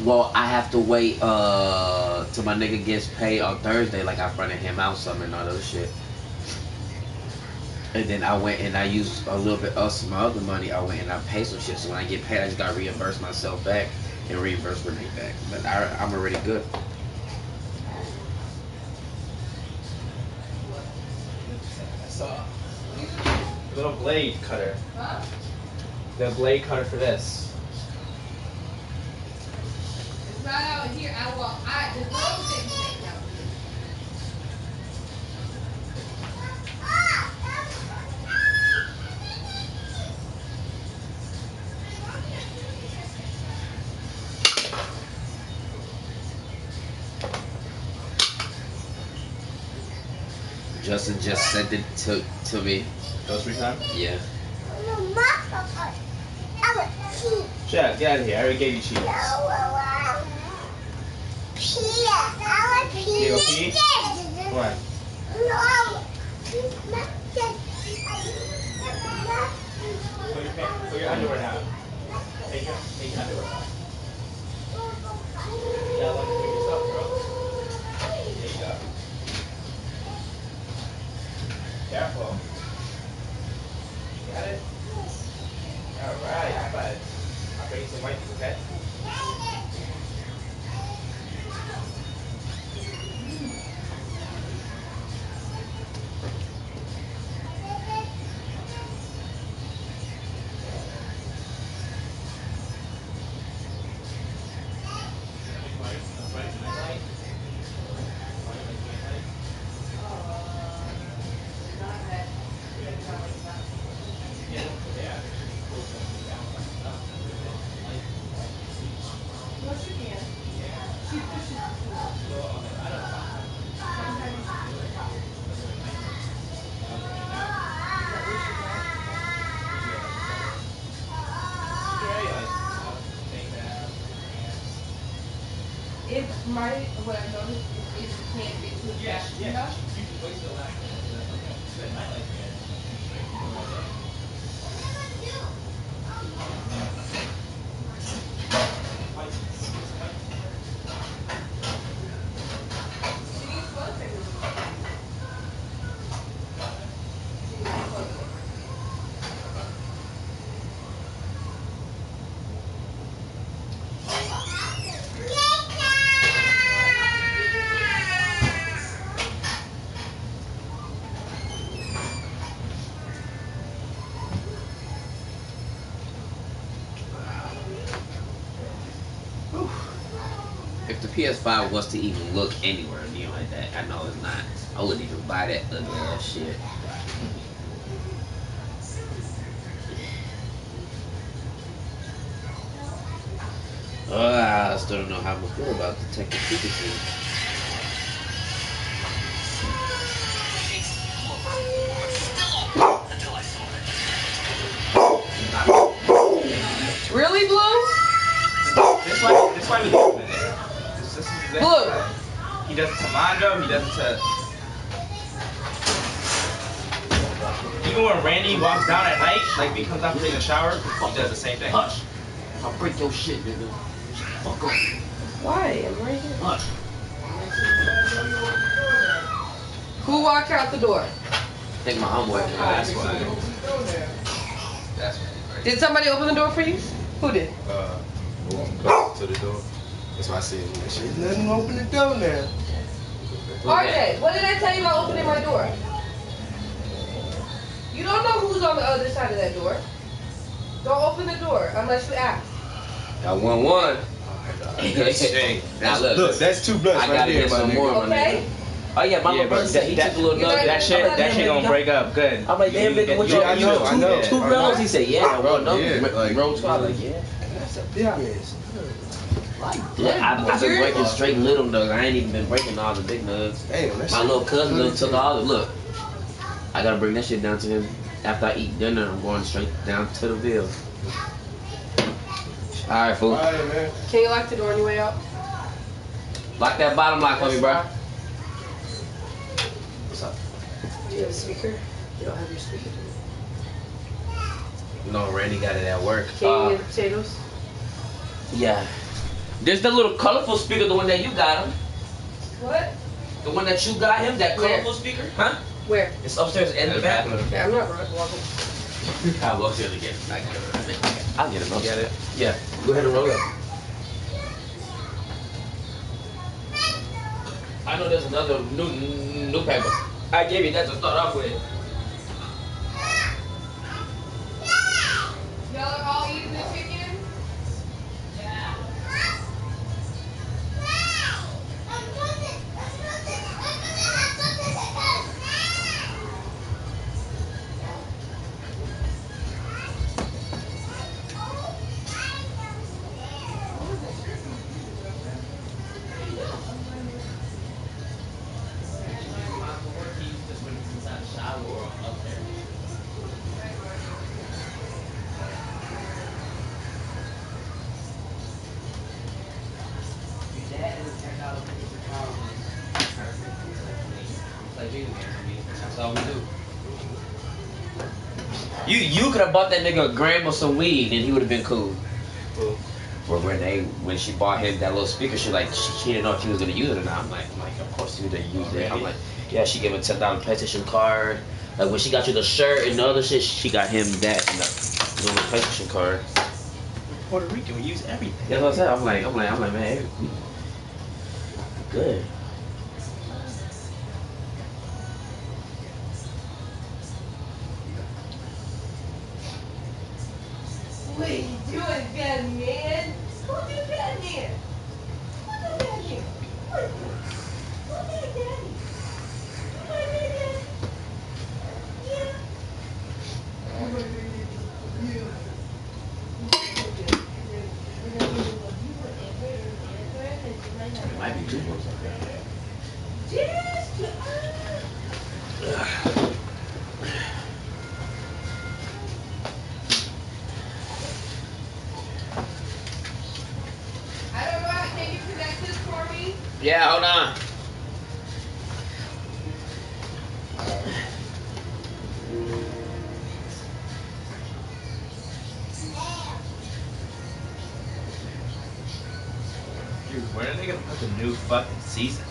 S1: Well, I have to wait till my nigga gets paid on Thursday. Like I fronted him out some and all that other shit. And then I went and I used a little bit of some other money. I went and I paid some shit. So when I get paid, I just gotta reimburse myself back and reimburse Renee back. But I'm already good.
S2: I saw a little blade cutter. The blade cutter for this.
S7: It's not out here. The girls didn't take it out here.
S1: Justin just sent it to me.
S2: Those 3 times?
S1: Yeah.
S2: Chad, get out of here. I already gave you cheese. You go pee? Come on. Put your underwear down. Take your underwear off. You gotta let me do yourself, bro. There you go. Careful. Got it? Alright, high five. I'll bring you some whiteys, okay?
S7: What I've noticed is you can't get too fast enough.
S1: If the PS5 was to even look anywhere near like that, I know it's not. I wouldn't even buy that ugly ass shit. I still don't know how I'm gonna feel about the Tekken Pikachu.
S7: Really, Blue?
S2: This why we do it. This is exactly
S7: Blue.
S2: right. He does it to Mondo, he does it to... Even when Randy walks down at night, like he comes out from taking a shower, he does the same thing.
S1: Hush! I'll break your shit, nigga. Fuck up.
S7: Why? I'm right here.
S1: Hush.
S7: Who walked out the door?
S1: think my homeboy.
S2: That's why. That's why.
S7: Did somebody open the door for you? Who did?
S8: To the door. That's why I said, shit, nothing open the door now.
S7: RJ, what did I tell you about opening my door? You don't know who's on the other side of that door. Don't open the door unless you ask.
S1: Got 1-1. Now
S8: Look, that's 2 blunts
S1: I
S8: right
S1: gotta
S8: there,
S1: get
S8: my
S1: some
S8: nigga.
S1: more, my
S7: Okay?
S1: nigga. Oh yeah, my little brother said he took a little nugget.
S2: That shit gonna break up good.
S1: I'm like, damn nigga, what you
S8: I know, I know.
S1: Two rounds? He said, yeah, one
S8: Yeah,
S1: nugget.
S8: like-
S1: Roll 2. I was like, yeah.
S8: That's a big ass.
S1: I've been breaking straight little nugs. I ain't even been breaking all the big nugs.
S8: Damn, that's
S1: My little cousin done took all the look. I gotta bring that shit down to him after I eat dinner. I'm going straight down to the Ville. Alright, fool.
S8: Alright, man.
S7: Can you lock the door on your way out?
S1: Lock that bottom lock for me, bro. What's up?
S7: Do you have a speaker? You don't have your speaker.
S1: No, Randy got it at work.
S7: Can you get potatoes?
S1: Yeah. There's the little colorful speaker, the one that you got him.
S7: What?
S1: The one that you got him, that
S7: Where?
S1: colorful speaker? Huh?
S7: Where?
S1: It's upstairs in the bathroom.
S7: Yeah, I'm not walking.
S1: I'll go upstairs again. I'll get it, bro.
S2: Get it?
S1: Yeah. Go ahead and roll up. I know there's another new paper. I gave you that to start off with.
S7: Y'all are all eating the chicken?
S3: Yeah.
S1: That's all we do. You could have bought that nigga a gram of some weed and he would have been cool.
S2: Cool.
S1: Or when she bought him that little speaker, she didn't know if he was gonna use it or not. I'm like, of course he would have used it. I'm like, yeah, she gave him a $10 PlayStation card. Like when she got you the shirt and the other shit, she got him that and the little PlayStation card.
S2: Puerto Rican, we use everything.
S1: That's what I said. I'm like, man, good.
S7: What are you doing, bad man? Come on, bad man. Come on, bad man. Come on, bad daddy. Come on, bad daddy. Yeah.
S1: It might be 2 books up there.
S7: I don't know. Can you connect this for me?
S1: Yeah, hold on.
S2: Dude, when are they gonna put the new fucking season?
S7: Is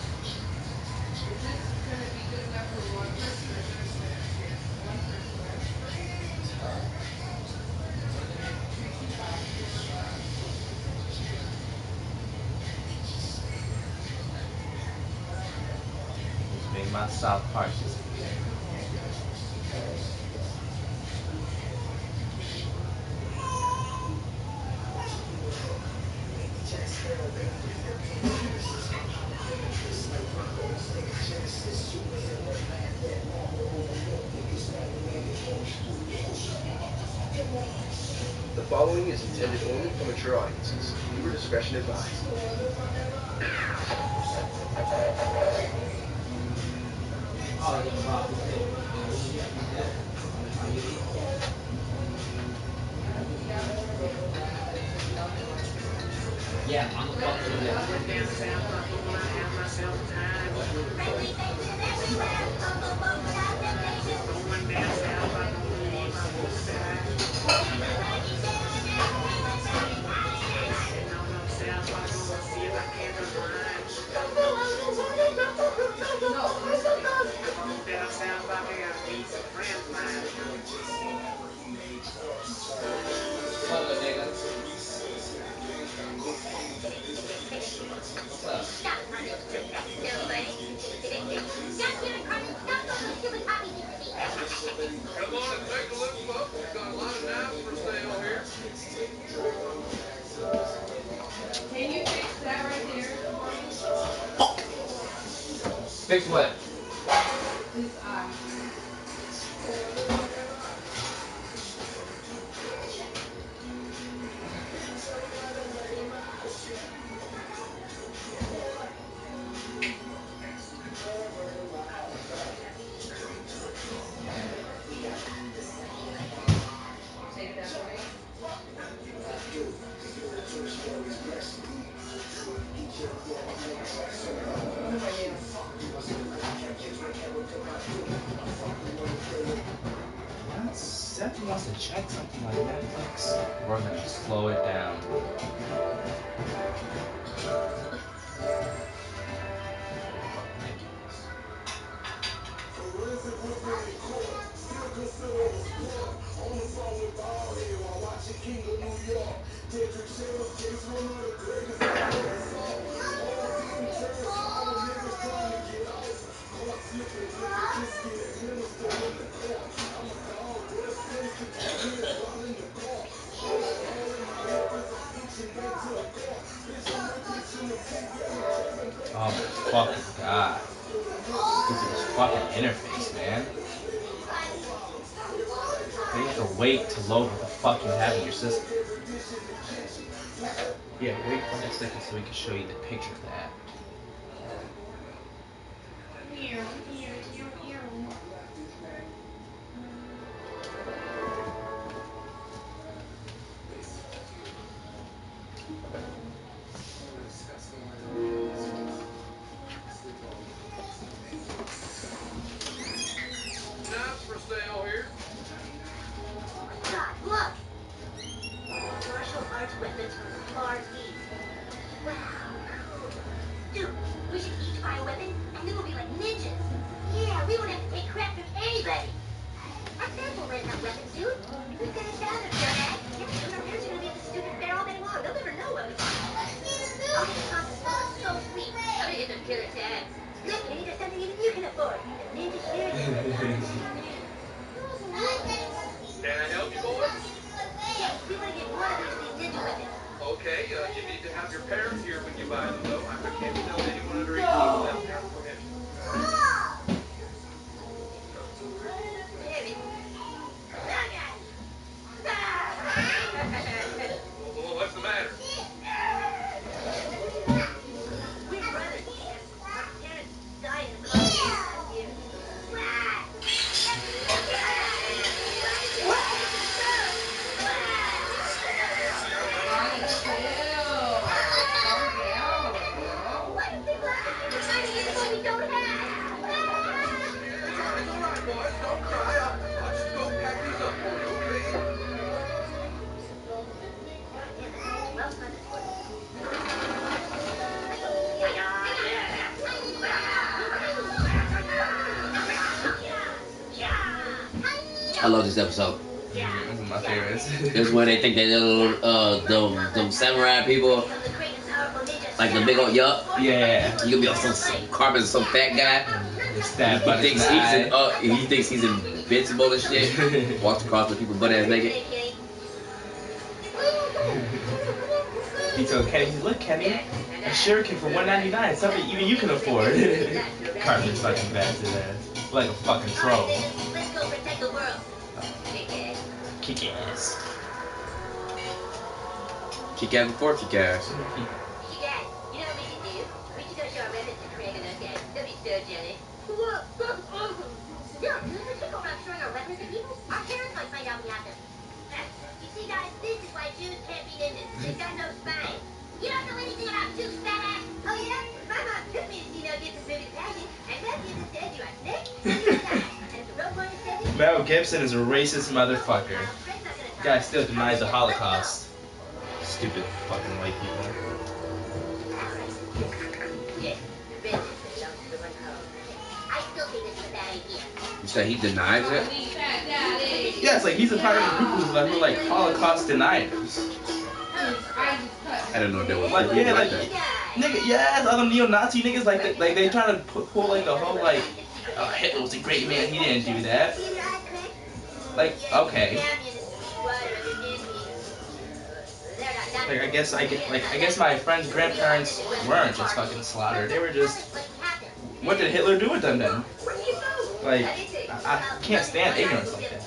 S7: this gonna be good enough for one person or should I share? One
S2: Just make my South Park just.
S10: The following is intended only for mature audiences. Viewer discretion advised.
S1: Yeah, I'm gonna talk to
S7: No,
S11: Come on and take a look, folks. We've got a lot of knives for sale here.
S7: Can you fix that right there for me?
S2: Fix what?
S7: This eye. Take that away.
S2: Seth wants to check something like Netflix. We're gonna slow it down. Oh my fucking god. Stupid fucking interface, man. You have to wait to load what the fuck you have in your system. Yeah, wait 5 seconds so we can show you the picture of that.
S11: Knives for sale here.
S3: God, look! Martial arts weapons from the Far East. Wow, cool. Dude, we should each buy a weapon, and then we'll be like ninjas. Yeah, we won't have to take crap from anybody. Our parents will rent out weapons, dude. Who's gonna tell them, Dad? Yeah, soon our parents are gonna be at the stupid fair all day long. They'll never know what we do. I'll get the concept so sweet. I'm gonna get them killer tags. Look, Kenny, there's something even you can afford. The ninja spirit.
S11: Can I help you, boys?
S3: Yeah, we want to get one of these ninja weapons.
S11: Okay, you need to have your parents here when you buy them, though. I can't tell anyone under 18 without parent permission. Well, what's the matter?
S3: We're brothers. Our parents died in the car last year. Why do people have to keep reminding us what we don't have?
S11: It's all right, boys. Don't cry. I'll just go pack these up for you, okay?
S3: Well, son,
S1: I love this episode.
S2: This is my favorites.
S1: This is where they think they them samurai people, like the big old yup.
S2: Yeah.
S1: You gonna be on some carpet, some fat guy.
S2: Stabbed by
S1: He
S2: the
S1: thinks he's invincible and shit. Walks across with people butt ass naked.
S2: He told Kenny, look Kenny, a shuriken for $1.99, something even you can afford. Carpenter's fucking bad to that. Like a fucking troll.
S3: let's go protect the world.
S2: Kick ass.
S1: Kick ass before kick ass.
S3: Dad, you know what we should do? We should go show our weapons to Craig and those guys. They'll be so jealous. What? That's awesome. Yeah, we should go around showing our weapons to people. Our parents might find out we have them. You see, guys, this is why Jews can't be ninjas. They've got no spine. You don't know anything about Jews, fat ass. Oh, yeah? My mom took me to see No Gibson movie pageant, and Mel Gibson said you are sick, and you die. And if the road warrior says it,
S2: Mel Gibson is a racist motherfucker. Guy still denies the Holocaust. Stupid fucking white people.
S3: yeah, vengeance belongs to the one home. I still think this is a bad idea.
S1: You say he denies it?
S2: Yeah, it's like he's a part of the group who's like Holocaust deniers.
S1: I didn't know there was
S2: Like,
S1: people
S2: yeah,
S1: like
S2: like,
S1: that.
S2: nigga, yeah, other neo-Nazi niggas, like they trying to pull like the whole, like, Hitler was a great man, he didn't do that. Like, okay. Like, I guess my friend's grandparents weren't just fucking slaughtered. They were just. What did Hitler do with them then? Like, I can't stand ignorance like that.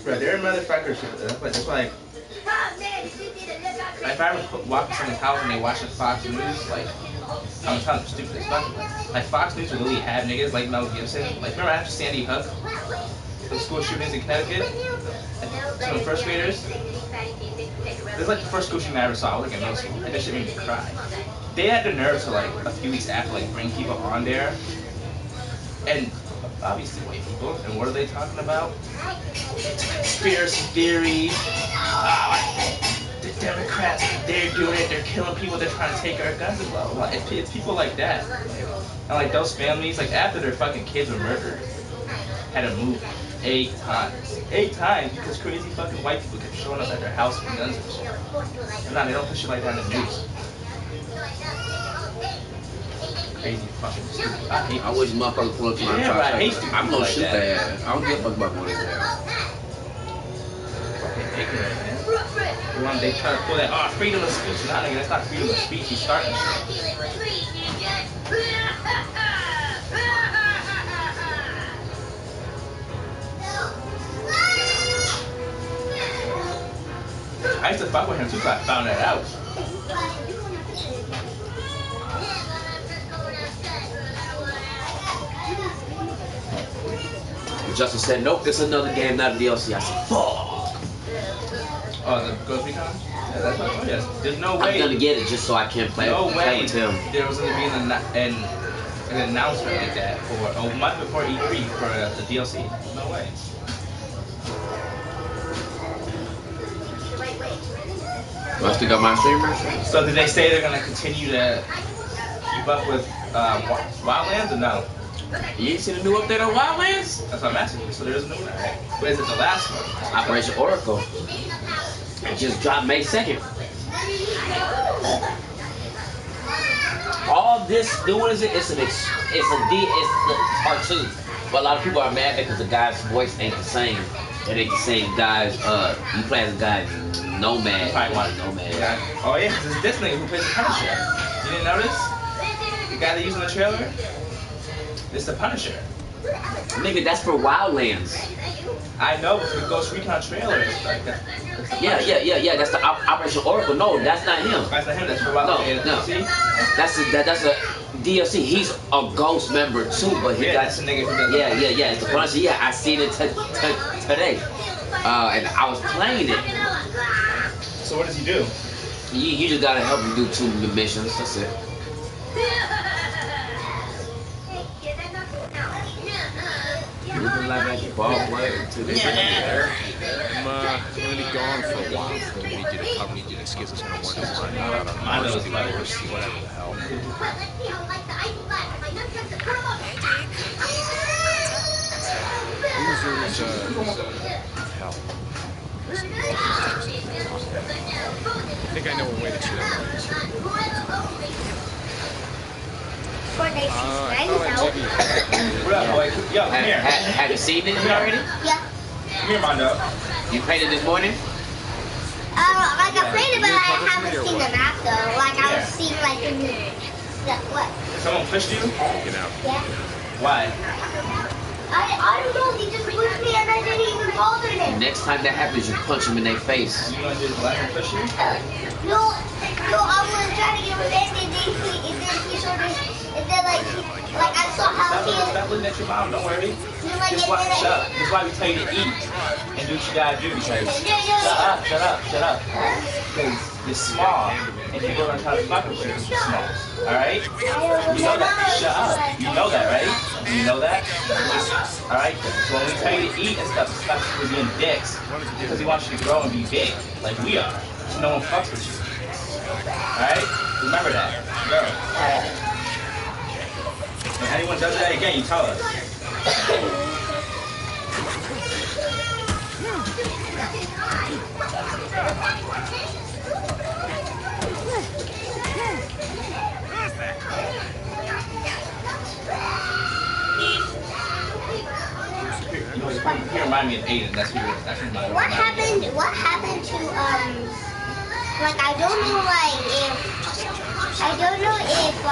S2: Bro, they're motherfuckers. That's why. If I ever walk in someone's house and they watch the Fox News, like, I'm telling you, stupid as fuck. Like, Fox News would really have niggas like Mel Gibson. Like, remember after Sandy Hook, the school shootings in Connecticut? Some of the first graders? This is like the first school shooting I ever saw. I was like in middle school. Like, that shit made me cry. They had the nerve to, like, a few weeks after, like, bring people on there. And obviously white people. And what are they talking about? Conspiracy theory. The Democrats, they're doing it, they're killing people, they're trying to take our guns as well. Like, it's people like that. And like those families, like after their fucking kids were murdered, had to move 8 times. 8 times because crazy fucking white people kept showing up at their house with guns and shit. And now they don't put shit like that in the news. Crazy fucking stupid.
S1: I wish motherfuckers pull up to my
S2: yeah,
S1: truck.
S2: I hate stupid
S1: I'm gonna
S2: like
S1: shoot
S2: that.
S1: their ass. I don't give a fuck about going in there.
S2: Ignorant, man. They try to pull that, freedom of speech. Nah, nigga, that's not freedom of speech. He's starting shit. I used to fuck with him too, so I found that out.
S1: Justin said, nope, it's another game, not a DLC. I said, fuck.
S2: Oh, the Ghost Recon? Yeah, that's what, oh, yes. There's no way.
S1: I'm gonna get it just so I can play, play with him.
S2: There was gonna be an announcement like that for a month before E3 for the DLC. No way.
S1: I still got my streamers.
S2: So did they say they're gonna continue to keep up with Wildlands or no?
S1: You ain't seen a new update on Wildlands?
S2: That's what I'm asking you. So there's a new one, right? But is it the last one?
S1: Operation Oracle. It just dropped May 2nd. All this doing is it's the part 2. But a lot of people are mad because the guy's voice ain't the same. It ain't the same guy's. You play as a guy Nomad.
S2: You probably want
S1: Nomad.
S2: Yeah. Oh yeah, because it's this nigga who plays the Punisher. You didn't notice? The guy they used in the trailer? It's the Punisher.
S1: Nigga, that's for Wildlands.
S2: I know, but for the Ghost Recon trailer, it's like that's the
S1: Yeah. That's the Operation Oracle. No, that's not him.
S2: That's not him. That's for Wildlands.
S1: No.
S2: See?
S1: That's a DLC. He's a Ghost member too, but he got.
S2: That's the nigga who does.
S1: Yeah. It's the Punisher. Yeah, I seen it today. And I was playing it.
S2: So what does he do?
S1: You just gotta help him do 2 missions. That's it. Living life like a ball player to the
S12: I'm gonna be gone for a while. So we need you to come, need you to excuse us gonna work on mine. I don't know, whatever the hell. Hell. I think I know a way to shoot him.
S3: What up,
S2: boy? Yo, come here.
S1: Have you seen it already?
S3: Yeah.
S2: Come here, Mondo.
S1: You played it this morning?
S3: Like I played it, but I haven't seen the map though. Like I was seeing like in the what?
S2: Someone pushed you?
S12: Get out.
S3: Yeah.
S2: Why?
S3: I don't know. He just pushed me and I didn't even bother him.
S1: Next time that happens, you punch him in their face.
S2: You want to do the black and push you?
S3: No, I was trying to get revenge and then he sort of, and then like I saw how he.
S2: Stop looking at your mom. Don't worry. This is why we tell you to eat and do what you gotta do. Because shut up. Because you're small and people are gonna try to fuck with you because you're small. All right? You know that. Shut up. You know that, right? You know that? All right? So when we tell you to eat and stuff, stop people being dicks because he wants you to grow and be big like we are. So no one fucks with you. All right? Remember that. Go. If anyone does that again, you tell us. remind me of Aiden. That's who my.
S3: What happened to like I don't know if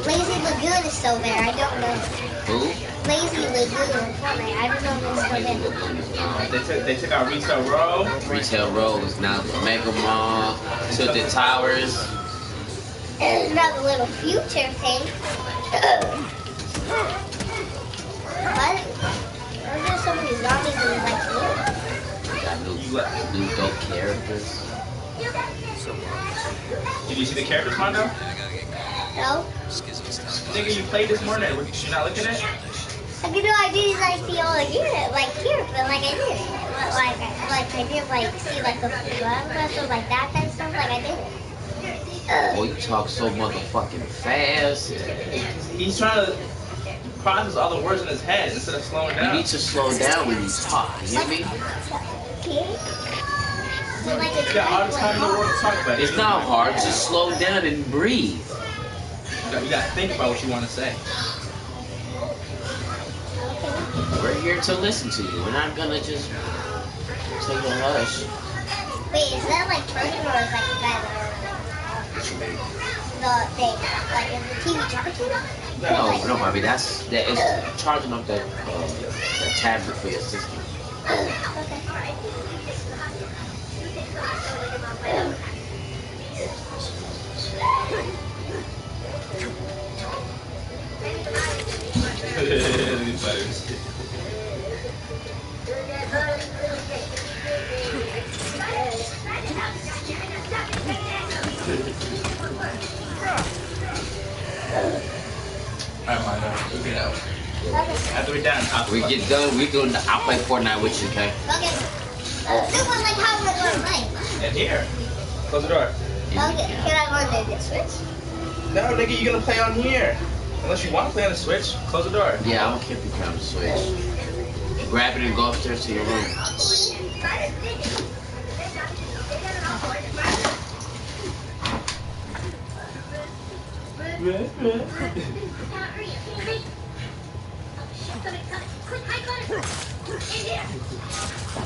S3: Lazy Lagoon is still there. I don't know.
S1: Who?
S3: Lazy Lagoon. I don't know if it's still there.
S2: They took out Retail Row.
S1: Retail Row is now the Mega Mall, Tilted Towers.
S3: There's another little future thing. What? Are there so many zombies in like here?
S1: Got new dope characters.
S2: Did you see the characters, Mondo?
S3: No.
S2: Nigga, you played this morning. Were you not looking at it?
S3: Like, you know, I didn't like see all the unit, like here, but like I did. But, I did like see like the stuff like that kind of stuff. Like I did.
S1: Boy, you talk so motherfucking fast.
S2: He's trying to process all the words in his head instead of slowing down.
S1: You need to slow down when you talk. You hear me?
S3: So, like,
S2: You got all the time in the world to talk about.
S1: It's not hard. Just slow down and breathe.
S2: You gotta think about what you want to say.
S1: We're here to listen to you. We're not gonna just take a hush.
S3: Wait, is that like charging or is like that? The thing, like is the TV charging?
S1: No, Bobby. That is charging up that tablet for your system.
S2: Alright, Mondo. We'll get out. After we're done,
S1: We get done. We doing the. I'll play Fortnite with you, okay?
S3: Okay. This was like how we're going to play.
S2: And here. Close the door.
S3: Okay, can I go to the Switch?
S2: No, nigga, you're gonna play on here. Unless you want to play on the Switch, close the door.
S1: Yeah, I'm gonna keep you on the Switch. Grab it and go upstairs to your room.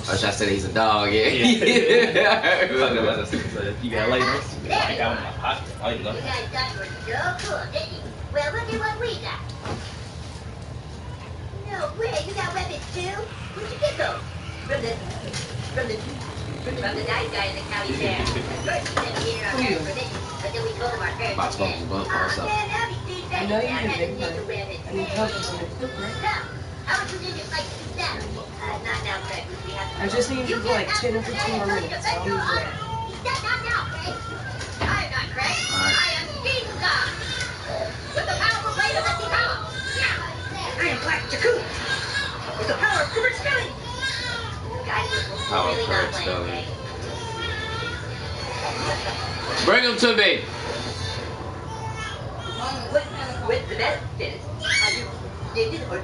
S1: Or should I say he's a dog? Yeah.
S2: You got later. I got in my pocket. Oh, you know.
S3: You guys thought you were so cool, didn't you? Well, look at what we got. No way, you got weapons too? Where'd you get those? From the nice guy in the county fair. First, he said here our parents permission, but then we told him our parents
S1: Box
S3: permission.
S1: bump, box up.
S7: I know you can big one. And you come from the cook, right?
S3: How much did you like to do that? Not now, Craig. We have to.
S7: I just need you for like 10 or 15 more minutes. I'll be there.
S3: Not now, Craig. I am not Craig. I am King God. With the powerful blade of the Tikal. I am Black Jakku. With the power of Kubert Spelling.
S1: Power of courage, spelling. Bring him to me.
S3: With the best finish. Are you knitted or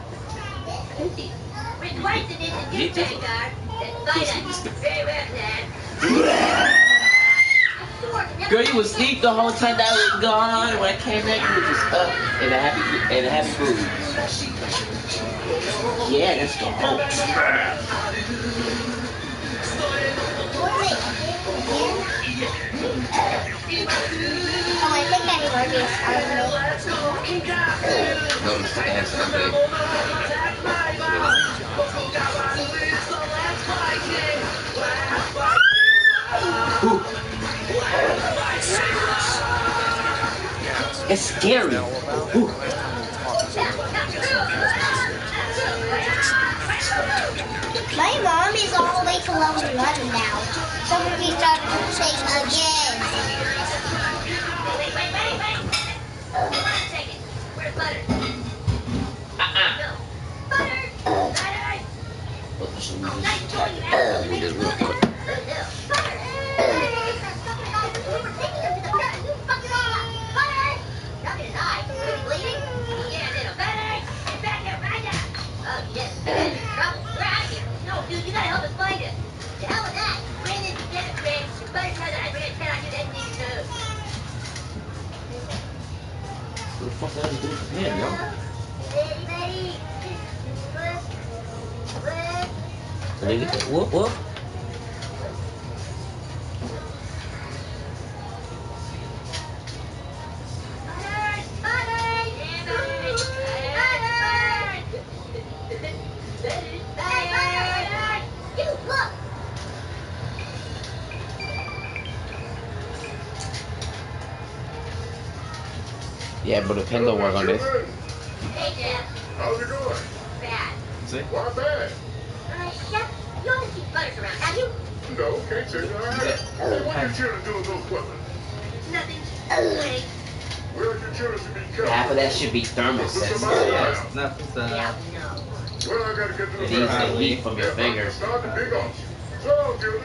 S3: with twice the knitted gift vanguard, then fight us. Very well, Dad.
S1: Girl, you was asleep the whole time that I was gone. When I came back, you were just up and a happy food. Yeah, that's the hope.
S3: Oh, I think I already started.
S1: No, it's the ass Sunday. Ooh. It's scary. Ooh.
S3: My mom is all the way to level 11 now. So when we start playing again. Wait. Where's Butter? No. Butter!
S1: Just real quick.
S3: Dude, you gotta help us find it. The hell with that. Brandon, get it, Brandon. Butter said I ran 10 on you, then you too.
S1: Who the fuck is Yeah, yo. Whoop, whoop. Yeah, but the pen don't work on this.
S9: Hey, Jeff. How's it going?
S3: Bad.
S2: See?
S9: Why bad?
S3: Chef, you always keep butters around, have you?
S9: No, can't say that I have. What are your children doing with those weapons?
S3: Nothing. Okay.
S9: Well, your children should be careful.
S1: Half of that should be thermostats.
S2: Yeah, it's not just
S3: Yeah, no.
S9: Well, I gotta get to the
S1: It needs the heat from your fingers.
S9: Start the big off. So, children.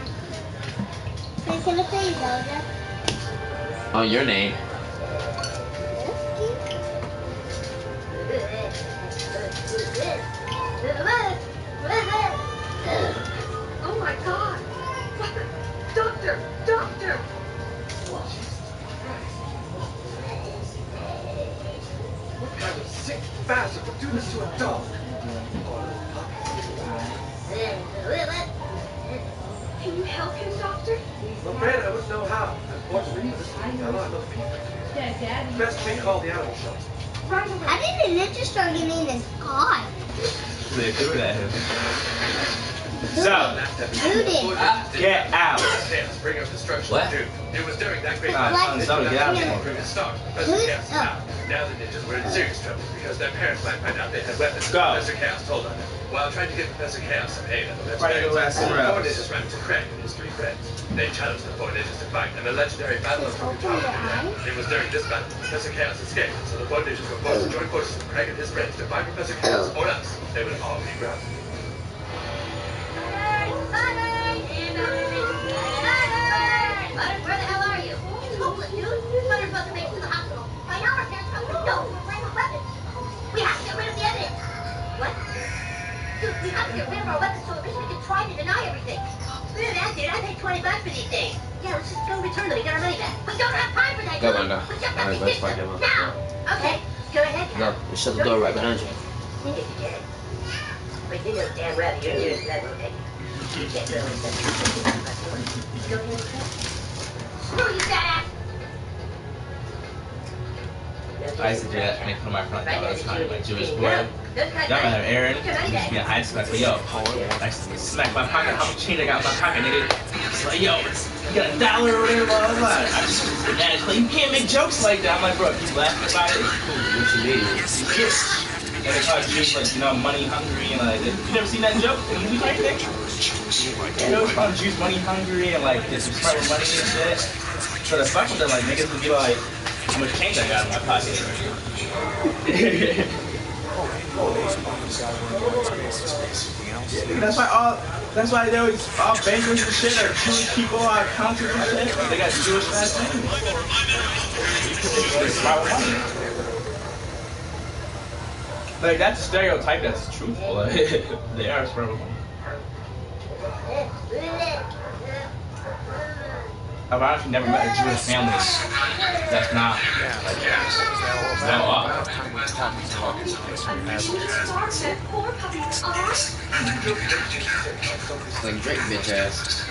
S1: On your name.
S3: Oh my God! Doctor! Doctor!
S11: What kind of sick bastard would do this to a dog?
S3: Can you help him, Doctor?
S11: Well, man, I wouldn't know how. Unfortunately, this is a lot of other people. Best we call the animal shelter.
S3: Right away.
S13: How did the ninja start getting in his eye?
S2: They threw it at him.
S11: So,
S13: Who did?
S2: Get out.
S11: Chaos, bring up destruction.
S1: What?
S11: Dude, it was during that great
S2: Ah, son, get out of here.
S11: Previous start. Professor Chaos is out. Now the ninjas were in serious trouble because their parents might find out they had weapons.
S2: Go.
S11: Professor Chaos told on them. While trying to give Professor Chaos some aid at the
S2: Fight
S11: legendary
S2: your ass
S11: the
S2: somewhere
S11: four
S2: else.
S11: ninjas ran into Craig and his three friends. They challenged the four ninjas to fight, and the legendary battle of Tower began. It was during this battle that Professor Chaos escaped, so the four ninjas were forced to join forces with Craig and his friends to fight Professor Chaos, or else they would all be grounded.
S3: Butter, where the hell are you? He's homeless, dude. Butter's supposed to make it to the hospital. By now, our parents probably know we're playing with weapons. We have to get rid of the evidence. What? Dude, we have to get rid of our weapons so at least we can try to deny everything. Look at that, dude. I paid $20 for these things. Yeah, let's just go return them and get our money back. We don't have time for that,
S1: Go,
S3: dude.
S1: Linda.
S3: We just have
S1: Alright,
S3: to
S1: let's
S3: get
S1: fight
S3: this
S1: them.
S3: now. Okay, go ahead.
S1: Go. Shut the door right behind you.
S3: But you know damn well you're doing that, okay? You can't really go ahead. Screw you, fat ass!
S2: I used to do that, make fun of my front door all the time, my Jewish boy. Y'all might have Aaron, used to be in high school, I said, yo, I smack my pocket, how much change I got in my pocket, nigga. It's like, yo, you got $1 or whatever, blah, blah, blah. I just, like, you can't make jokes like that. I'm like, bro, keep laughing about it.
S1: What you mean?
S2: And they call Jews, like, you know, money hungry, and like, you never seen that joke in the movie or anything? You know, it's called Jews money hungry, and like, this is part of money and shit. So the fuck with them, like, niggas would be like, how much change I got in my pocket. That's why they always, all bankers and shit are Jewish people, all accountants and shit. They got Jewish last names. They're smart with money. Like, that's a stereotype that's truthful. Like, they are smart with money. I've honestly never met a Jewish family that's not well off.
S1: Like Drake, bitch ass.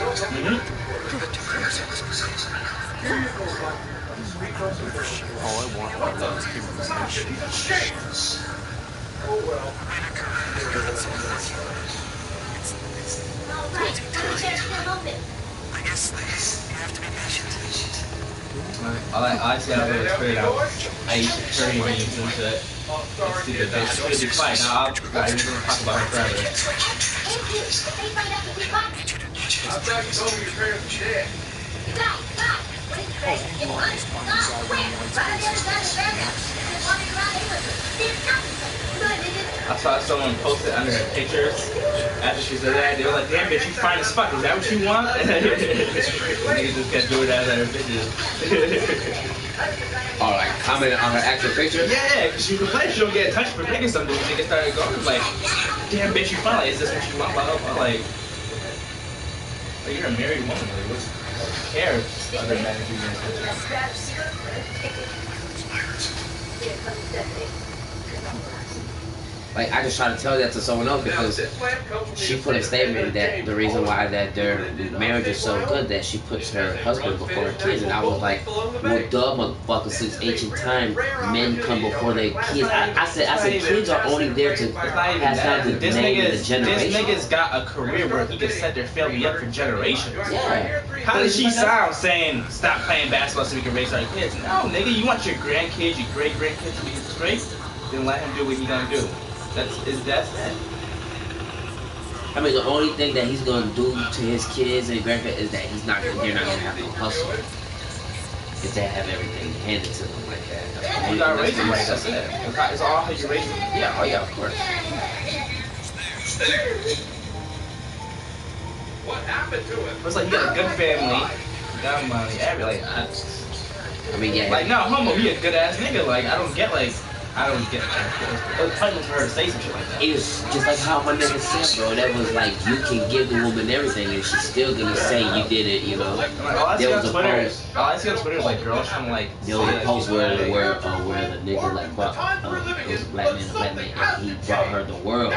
S12: All I want right now is immunization.
S11: Oh well.
S12: I guess you have to be patient.
S2: I see how they trade out. I used to trade names and shit. It's stupid. It's gonna be fine. Now I'm gonna talk about her forever.
S11: I thought you told me your parents were dead.
S2: I saw someone post it under her pictures after she said that. They were like, damn bitch, you fine as fuck. Is that what you want? Niggas just kept doing that on her pictures.
S1: Oh, like commenting on her actual picture?
S2: Yeah, because she complained she don't get in touch for picking something. Niggas started going like, damn bitch, you fine. Like, is this what you want? Blah, blah, blah. Like, you're a married woman. Like, who cares? Other men who get in touch.
S1: Like, I just try to tell that to someone else because she put a statement that the reason why that their marriage is so good that she puts her husband before her kids, and I was like, well, duh, motherfucker, since ancient time, men come before their kids. I said, kids are only there to pass down the name and the generation.
S2: This nigga's got a career where he can set their family up for generations.
S1: Yeah.
S2: How does she sound saying, stop playing basketball so we can raise our kids? No, nigga, you want your grandkids, your great-grandkids to be straight? Then let him do what he gonna do. That's it.
S1: I mean, the only thing that he's gonna do to his kids and grandkids is that they're not gonna have to hustle. If they have everything handed to them like that.
S2: You gotta raise them right, that's it. It's all how you raise them.
S1: Yeah, oh yeah, of course.
S11: What happened to him?
S2: It's like you got a good family, you got money, I
S1: mean, yeah.
S2: Like, no, homo, he a good ass nigga. Like, I don't get it was pointless for her to say some shit like that.
S1: It was just like how my nigga said, bro. That was like, you can give the woman everything and she's still gonna say you did it, you know.
S2: Like, all I see on Twitter is like girls trying to like.
S1: There was a post where the nigga like brought it was a black man, and he brought her the world.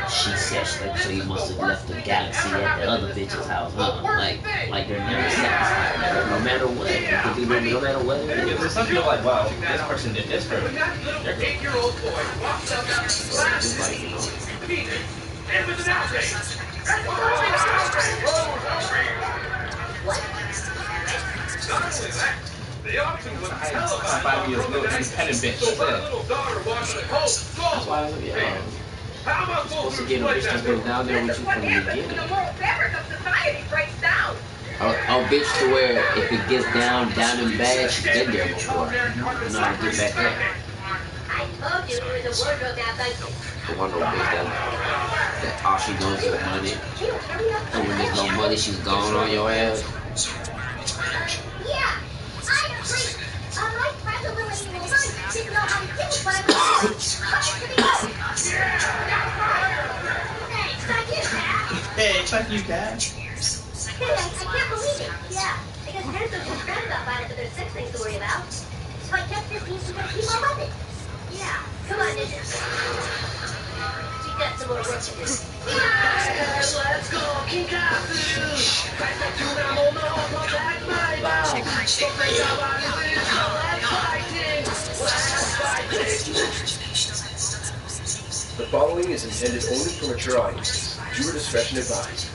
S1: She said, so you must have left the galaxy at the other bitch's house, huh? Like they're never satisfied. No matter what, it could be no matter what it is.
S2: There's some people like, wow, this person did this for me.
S11: Your 8-year-old boy walks up to competed and with an outrage. Not only that, the auction was televised.
S2: 5 years old, independent bitch.
S11: So my little daughter watched the whole
S1: That's why I was like,
S11: how am I supposed to
S1: get a bitch that's been down there with you from the beginning.
S3: The moral fabric of society breaks down.
S1: A bitch to where if it gets down and bad, she's been there before. You know how to get back there.
S3: I told you it was a wardrobe outside.
S1: The one little bitch that all she knows is money. And when there's no money, she's gone on your ass.
S3: Yeah, I agree. My fragile little son didn't know how to deal with what I was doing.
S2: Hey, fuck you, Cat.
S3: Hey, I can't believe it. Yeah, because parents are just stressed about it, but there's sex things to worry about. So I kept this piece to keep on with it. Yeah, come on, ninja. We got some more work to do.
S11: Let's go, Kikasu!
S10: The following is intended only for mature audiences. Viewer discretion advised.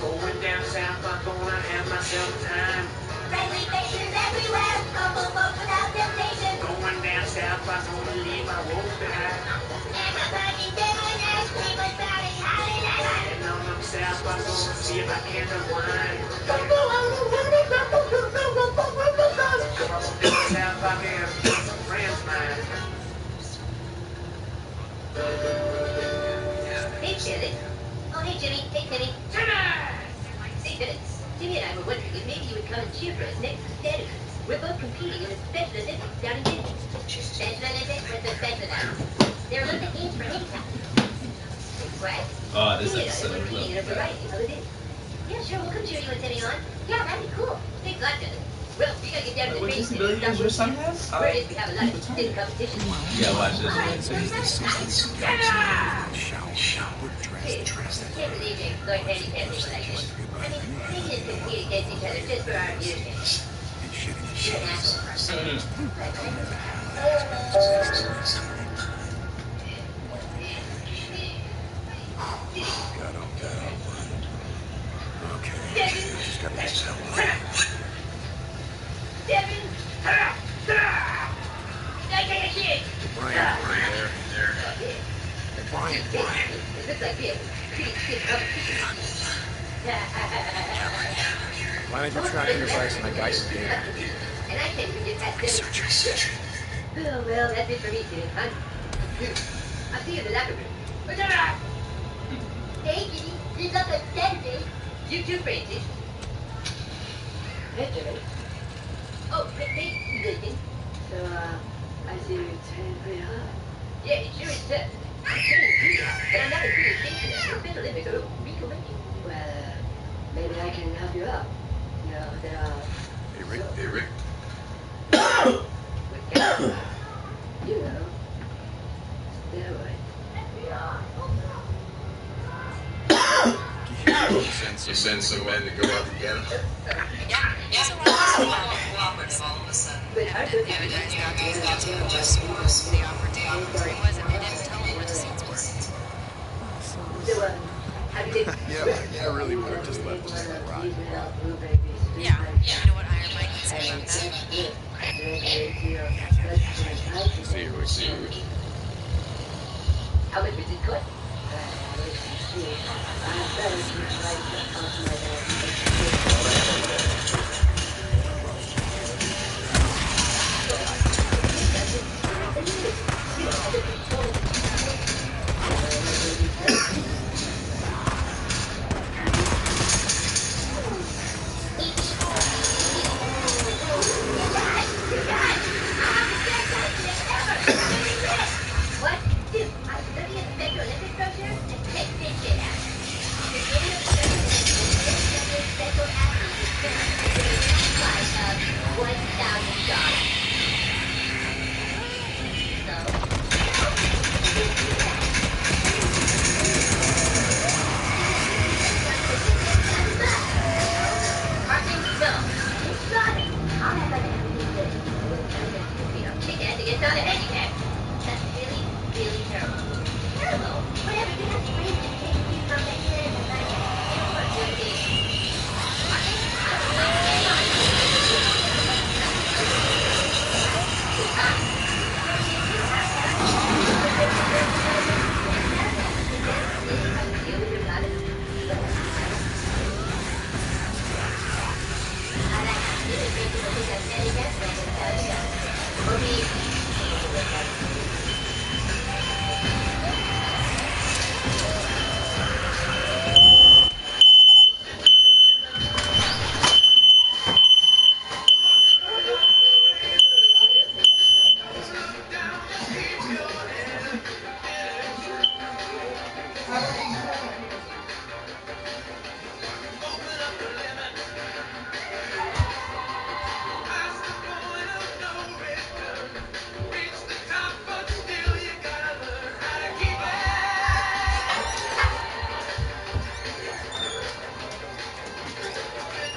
S11: Going down south, I'm gonna have myself time.
S3: Friendly faces everywhere, humble folks without temptation.
S11: Going down south, I'm gonna leave my wolves behind.
S3: Everybody doing their screaming, shouting, hallelujah.
S11: And on up south, I'm gonna see if I can unwind. Down south, I can have some friends of mine.
S3: Hey, Billy. Oh, hey, Jimmy. Hey, Timmy. Hey, Billy. Jimmy and I were wondering if maybe you would come and cheer for us next Saturday. We're both competing in the Special Olympics down in Disney. Special Olympics? What's the Special Olympics? They're Olympic Games for handicapped. What?
S2: Oh, this
S3: Jimmy and I
S2: episode
S3: were
S2: is
S3: competing in a variety of other things. Yeah, sure. We'll come cheer you and Timmy on. Yeah, that'd be cool. Thanks a lot, Billy. Well, we gotta get down to the
S2: What
S3: race.
S2: disability does your son have?
S3: Where it is, we have a lot of stiff competition.
S2: Yeah, watch this.
S3: Can't believe they're going handicapped like this. I mean, they just compete against each other just for our amusement. You're an asshole. Devin! I got a kid!
S12: Brian.
S3: It looks like we have pretty stiff competition.
S12: Why don't you try exercising like I did?
S3: And I think we just had to... Oh, well, that's it for me, Sid. I'll see you in the locker room. Hey, Kitty. It's up on Saturday. You too, Francis. Hey, Jerry. Oh, hey, listen. So,
S14: I see you train pretty hard. Yeah, it sure is tough. I'm training pretty hard, but I'm not as good as Dixon. We're better limits are weaker ranking. Well, maybe I can help you out. You know, there are...
S12: Hey, Rick. Hey, Rick.
S14: You know. They're right.
S12: You send some men to go out to get him?
S6: Yeah. So why was it all cooperative all of a sudden? The other guys got to just the opportunity was, and they didn't tell him where the seats were.
S12: Yeah, I really would have just left this to ride.
S6: Yeah. You know what Iron Mike would say about that?
S12: See you, Rick. See you, Rick.
S14: How much was it cost? Let's see. I better keep right off my What? Dude, I'm studying at the Central Olympic Program and check this shit out. The game of special athletes is prize of $1,000.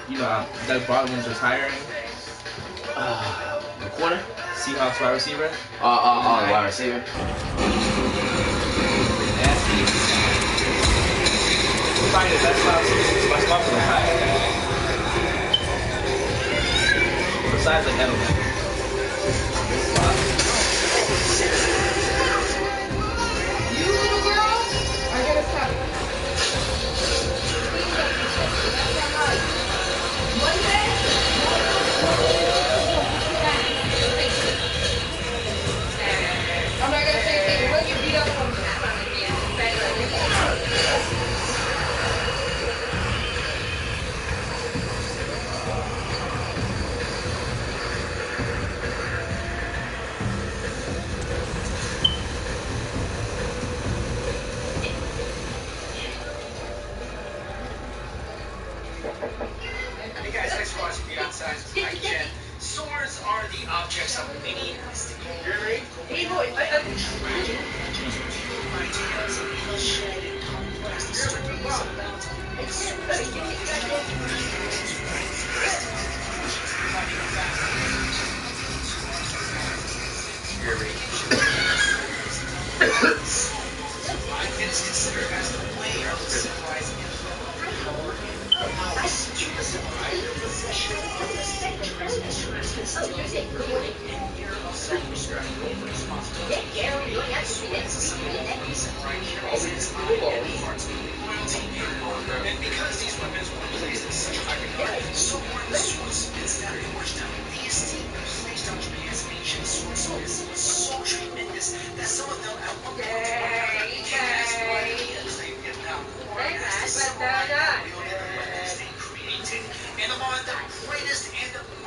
S2: You know, Doug Baldwin's retiring.
S1: The corner?
S2: Seahawks wide receiver.
S1: The wide receiver.
S2: Nasty. Probably the best wide receiver since West Buffalo. Besides like Edelman.
S7: You little girl are gonna stop. One day, I'm not gonna say anything. We'll get beat up from
S5: Hey guys, thanks for watching Beat Outside. Again, swords are the objects of many mystical
S7: Hey boy,
S5: ideas of bloodshed and complex stories about it is considered as the way of the civilized possession of the sacred transmissions and year of self-respect over responsibility. And because these weapons were placed in such high regard, so were the swordsmiths that forged them. The esteem placed on Japan's ancient swordsmiths was so tremendous that some of them at one point as the Vietnam War as the samurai wielded the weapons they created. And among the greatest and the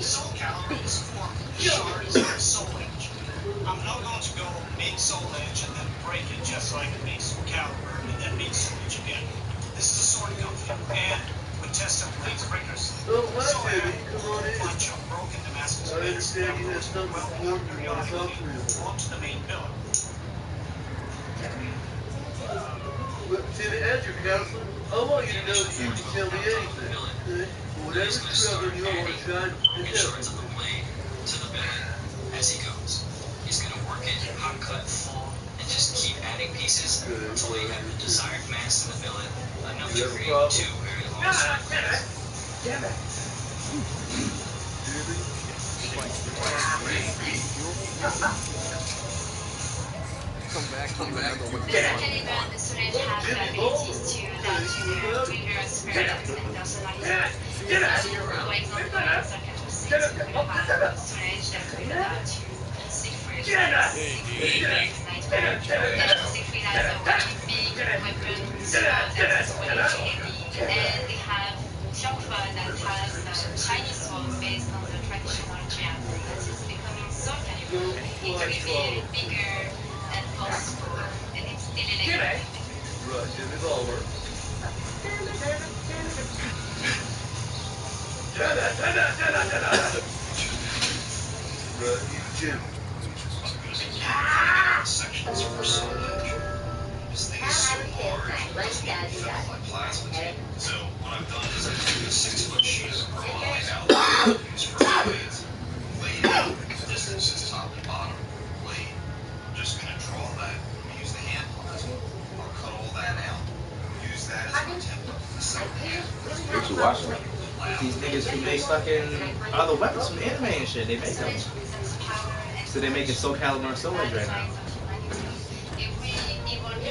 S5: Soul Calibur is for shards of Soul Edge. I'm not going to go make Soul Edge and then break it just so I can make Soul Calibur and then make Soul Edge again. This is a sword company, and with test of blades rigorously. So I have a bunch of broken Damascus blades that I'm going to weld periodically onto the main billet.
S15: To the edge of council, I want you to know that you can tell me anything, okay? Whatever trouble you want to try to help me.
S16: To the billet as he goes. He's gonna work it, hot cut, full, and just keep adding pieces until you have the desired mass in the billet, enough to create two very long circles.
S15: Damn it!
S12: Come back and remember what
S3: The Caliban student has the abilities to adapt to their previous experience and personalities. For example, circuit we will have storage that will adapt to Siegfried's nightmare. Siegfried has a really big weapon that's really heavy, and they have Shokwa that has Chinese swords based on the traditional jab that is becoming so Caliban. It will be bigger and forceful, and it's still elegant.
S15: Russian is over.
S16: Sections for Soul Edge. This thing is so large, it doesn't even fit like plastic. So what I've done is I took a 6-foot sheet of acrylamide out used for blades, laid out the distances top and bottom blade. I'm just gonna draw that. I'm gonna use the hand plasma. I'll cut all that out. Use that as my template for the second hand.
S1: What you watching?
S2: These niggas who make fucking other weapons from anime and shit, they make them. So they make it Soul Calibur and Soul Edge right now.
S14: I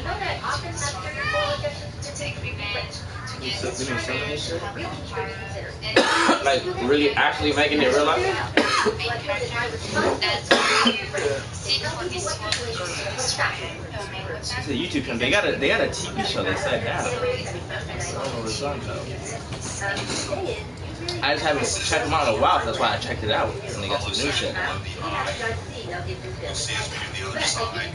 S14: know that often after your goal
S3: To take revenge, to get
S2: So they make some of this shit?
S1: Like, really actually making it real life?
S3: main character that's why you seek for this one
S2: It's a YouTube channel. They got a TV show. They said that. I don't know what it's on though. I just haven't checked them out in a while. So that's why I checked it out. And they got some new shit now.
S16: We'll see as we do the other side.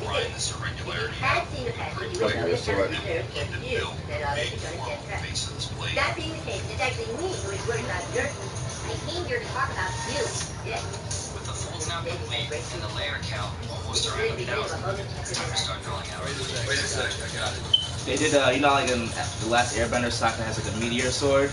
S16: Right, this irregularity. Keep it built big along the face of this blade.
S14: That being the case, it's actually me who is worried about your I came here to talk about you. Yeah.
S16: With the folds now complete and the layer count almost around 1,000, it's time to start drawing out.
S11: Wait a sec, I got it.
S2: They did, you know, like in the last Airbender, Sokka has like a meteor sword.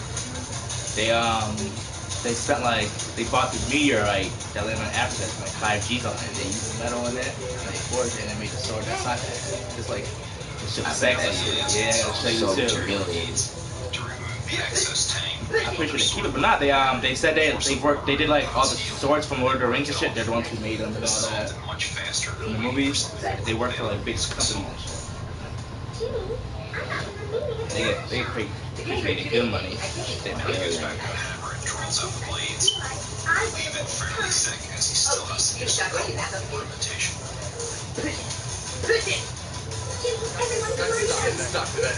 S2: They spent like, they bought this meteorite that landed on Africa, it's like 5 G's on it. They used the metal in it, and they forged it, and they made the sword that Sokka had. It's like, it's just sexy. Yeah, I'll show you too.
S16: To remove the excess tang.
S2: I'm pretty sure they keep it, but not. They said they did like all the swords from Lord of the Rings and shit. They're the ones who made them and all that.
S16: Much faster.
S2: In the movies, they work for like big companies and shit. They paid good money. They make
S16: Goes back to the hammer and drills out the blades. Leave it fairly thick as he still has to use the ornamentation.
S11: Stop today.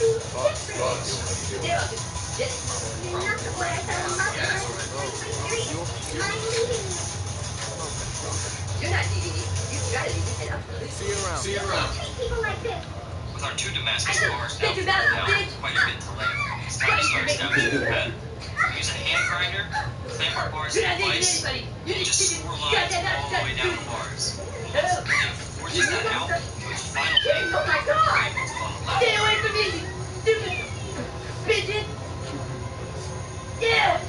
S14: You're not DVD. You gotta leave it.
S12: See you around.
S11: See you around.
S14: People like this.
S16: With our 2 Damascus bars now
S14: Bitch, you
S16: filled
S14: got it,
S16: out
S14: bitch.
S16: quite a bit to lay. It's time to start establishing the bed. Use a hand grinder, clamp our bars in place, and just score lines all the way down the bars. Then forces that out with final paint.
S14: Oh my god! Stay away from me, stupid bitches! Yeah!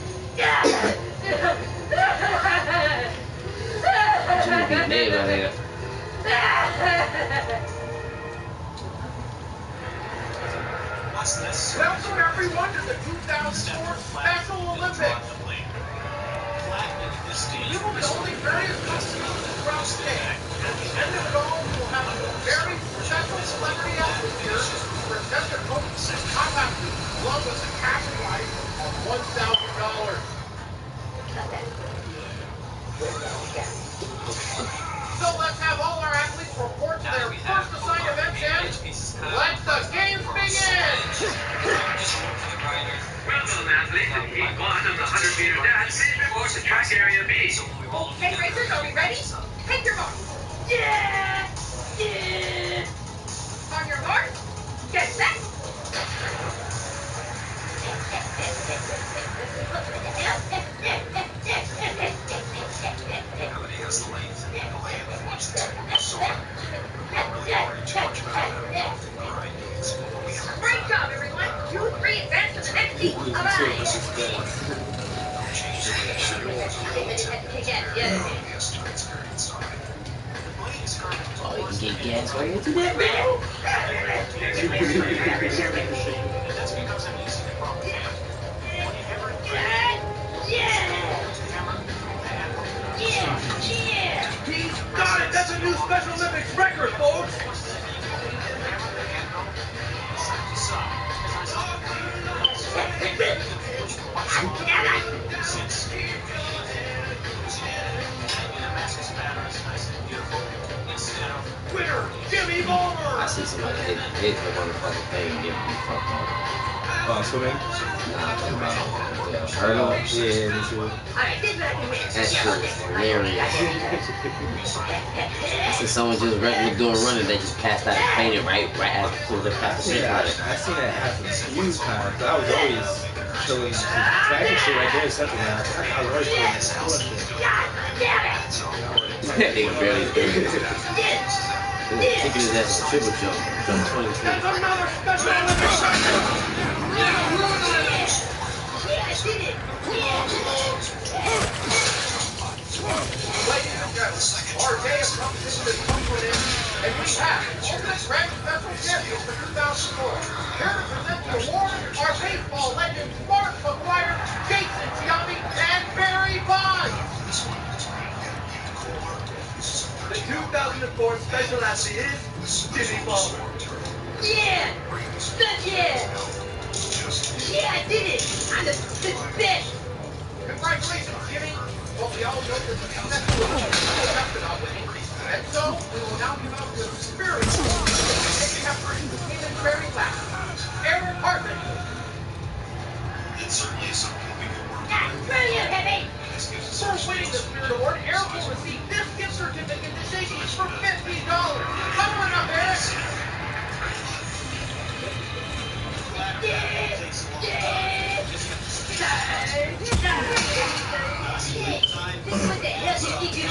S5: What's this?
S15: Welcome everyone to the 2004 Special Olympics. We will be holding various competitions throughout the day. At the end of it all, we will have a very special celebrity atmosphere for contestant hopes and contactors, along with a cash prize of $1,000. So let's have all our athletes report to their first assigned events and let the games begin!
S11: Well done, athlete. Heat 1 of the 100-meter dash for the track area B.
S14: Hey, racers, are we ready? Take your mark. Yeah! Yeah! On your mark, get set.
S16: Gravity has the length and the land in which the technical solar. We don't really worry too much about how often we grind needs. We have
S14: Great job, everyone. 2, 3, advance to the next heat. All right.
S16: change the way it should have been. The experience on it. The money is kind of
S1: Oh, you can get gas right into that, man.
S16: and that's because I'm using it properly.
S15: He's got it! That's a new Special Olympics record, folks! Winner, Jimmy Ballmer!
S1: I see somebody hit the motherfucking thing and get me fucked up.
S8: Swimming?
S1: Nah, I'm talking about hurdle.
S8: Yeah, me too.
S1: That shit was hilarious. I see someone just regular doing running, they just passed out and fainted right after they passed the
S8: Yeah,
S1: finish line.
S8: I seen that happen a few times. I was always killing track and shit right there, something else. I was always killing this hella shit.
S1: They barely do it. Taking his ass a triple jump 20 feet.
S15: That's another Special Olympics Ladies and gentlemen, our day of competition is coming to an end, and we have Ultimate Grand Special Champions for 2004. Here to present the award are baseball legends Mark McGuire, Jason Giambi, and Barry Bonds.
S11: The 2004 special athlete is Jimmy Ballmer.
S14: Yeah! Good yeah! Yeah, I did it! I'm the best!
S15: Congratulations, Jimmy. Well, we all know that the successful basketball winning. And so, we will now give out the spirit award taking up for Stephen Barry last. Aaron Hartman.
S16: It's certainly something we can work
S14: That's brilliant, Heavy!
S15: For winning the Spirit Award, Eric will receive this gift certificate to Shakey's for $50. Come on up, Eric.
S14: What the hell did you do,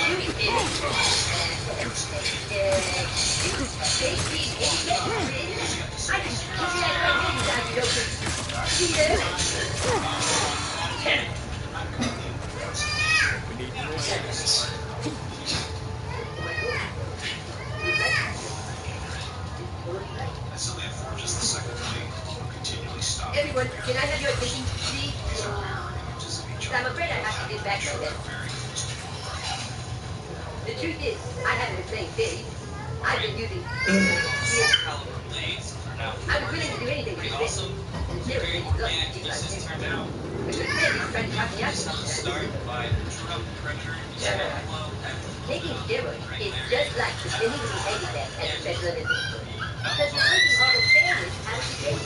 S16: That's only for just the second thing. Continually stop.
S14: Everyone, can I have your attention, please? I'm afraid I have to get back to that. The truth is, I haven't been playing steady. I've been using I was willing to do anything for this. And there was really luck to keep my attention. A good friend is trying to talk me out of taking steroids is just like pretending to be handicapped at a Special Olympics. Because you're taking all the families out of the game.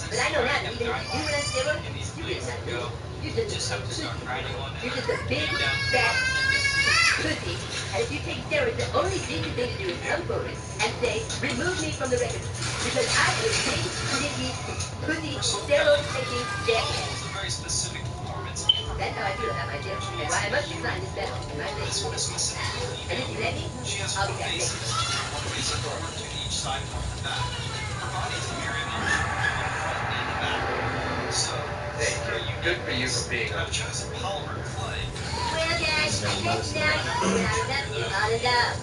S14: But I know now that even if you do it on steroids, you really not good. You're just a pussy. You're just a big, fat pussy. And if you take steroids, the only decent thing to do is come forward and say, remove me from the record. Because I am a big, sneaky, pussy, steroid-taking jackass.
S16: Very specific performance.
S14: That's how I feel about myself. And why I must decline this battle in my face. And if you let me, I'll be back next.
S16: One face forward to each side from the back. Her body is very much front and back. So,
S11: Good for you for being
S16: I've chosen polymer clay.
S14: Well, guys, let's now you all enough.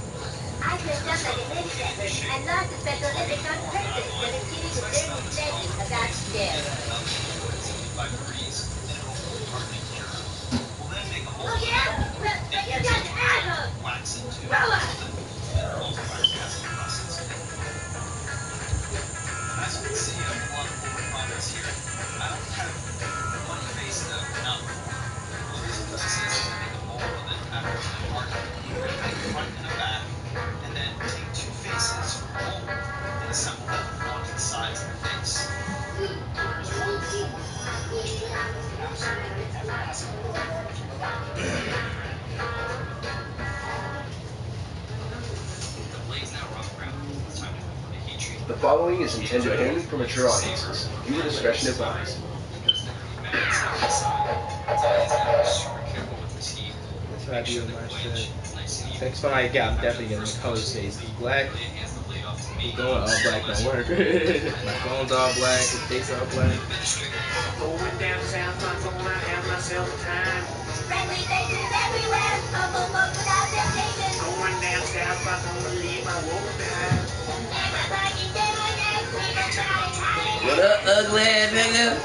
S14: I dressed up like a handicapper and lost the Special Olympics on purpose for the kidding with dirty legends about steroids.
S16: 75 degrees, and it will hardly cure. We'll then make a
S14: Oh, yeah? Well, but you got the asshole!
S16: wax into
S14: Grow up!
S16: As you can see, I have a lot of forward progress here. I don't have one face though, not four. The reason for this is to make a mold of it after it's been hardened. We're going to make a front and a back, and then take two faces from a mold and assemble them onto the sides of the face. Here's
S10: The following is intended only for mature audiences. Viewer discretion advised.
S8: That's what I do with my shit. Next one I get, I'm definitely getting the color shades. Black. I'm going all black don't work. My phone's all black, the face all black.
S15: Going down south, I'm gonna have myself a time.
S14: Friendly faces everywhere, humble folks without temptation.
S15: Going down south, I'm gonna leave my woe behind.
S14: Everybody doing it, everybody hiding.
S1: What up, ugly ass nigga?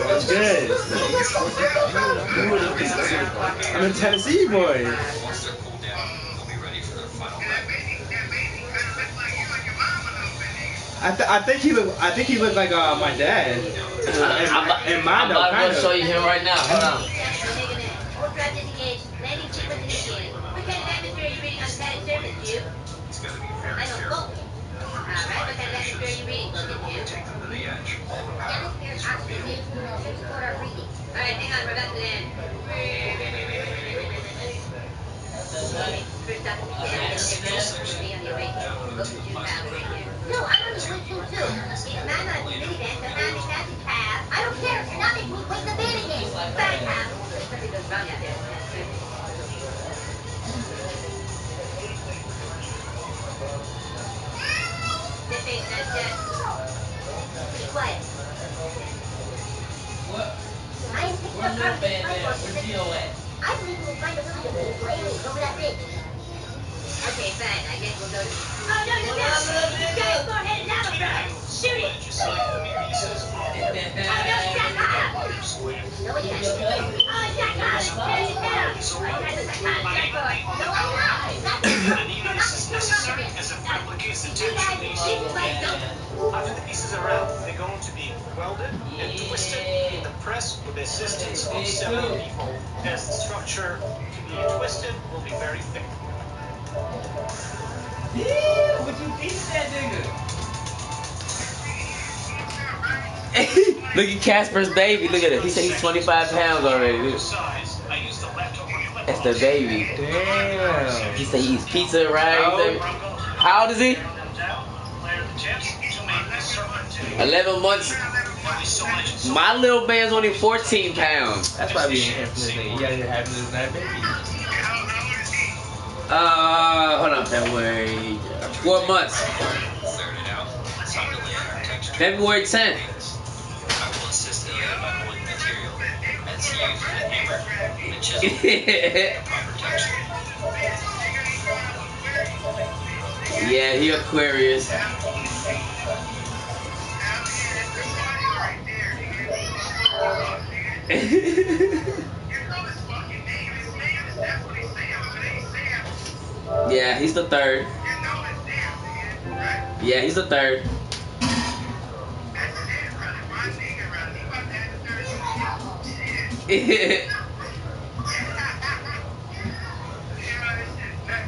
S8: That's good. I'm a Tennessee boy. I think he looked like my dad. And mine
S1: I'm
S8: though,
S1: about
S8: kind
S1: to
S8: of.
S1: show you him right now. Hold on.
S14: What kind of atmosphere are you reading on static surface, Jude? I'm a book. Alright, what kind of atmosphere are you reading, Logan, Jude? Atmosphere is oxygen to support our breathing. Alright, hang on, we're about to land. First up, stay on the radio. Look at you, pal, right here. No, I'm on the switch too. I'm on the minivan behind the passage path. I don't care. You're not making me quit the van again. Back up. Something goes wrong out there. This ain't that. Be quiet. What? I am picking up carbon from I believe we'll find a little bit of aliens over that bridge. Okay, fine. I guess we'll go to... Oh, no. This guy's forehead is out. Shoot it. Oh, no, shut up. Nobody has to. Oh, shut up. Tear his head up. I tried to psychotic boy. No, I'm not.
S15: As it replicates the tension. After the pieces are out, they're going to be welded and twisted in the press with the assistance of several people. As the structure to be twisted will be very thick.
S2: Yeah, but you beat that nigga.
S1: Look at Casper's baby. Look at it. He said he's 25 pounds already. Look. That's the baby.
S8: Damn.
S1: He said he eats pizza, right? How old is he? 11 months. My little man's only 14 pounds.
S8: That's why we ain't here for this nigga. He out here having this night baby.
S1: Hold on, February. 4 months. February 10th. Yeah, he Aquarius. Yeah, he's the third. Yeah, he's the third.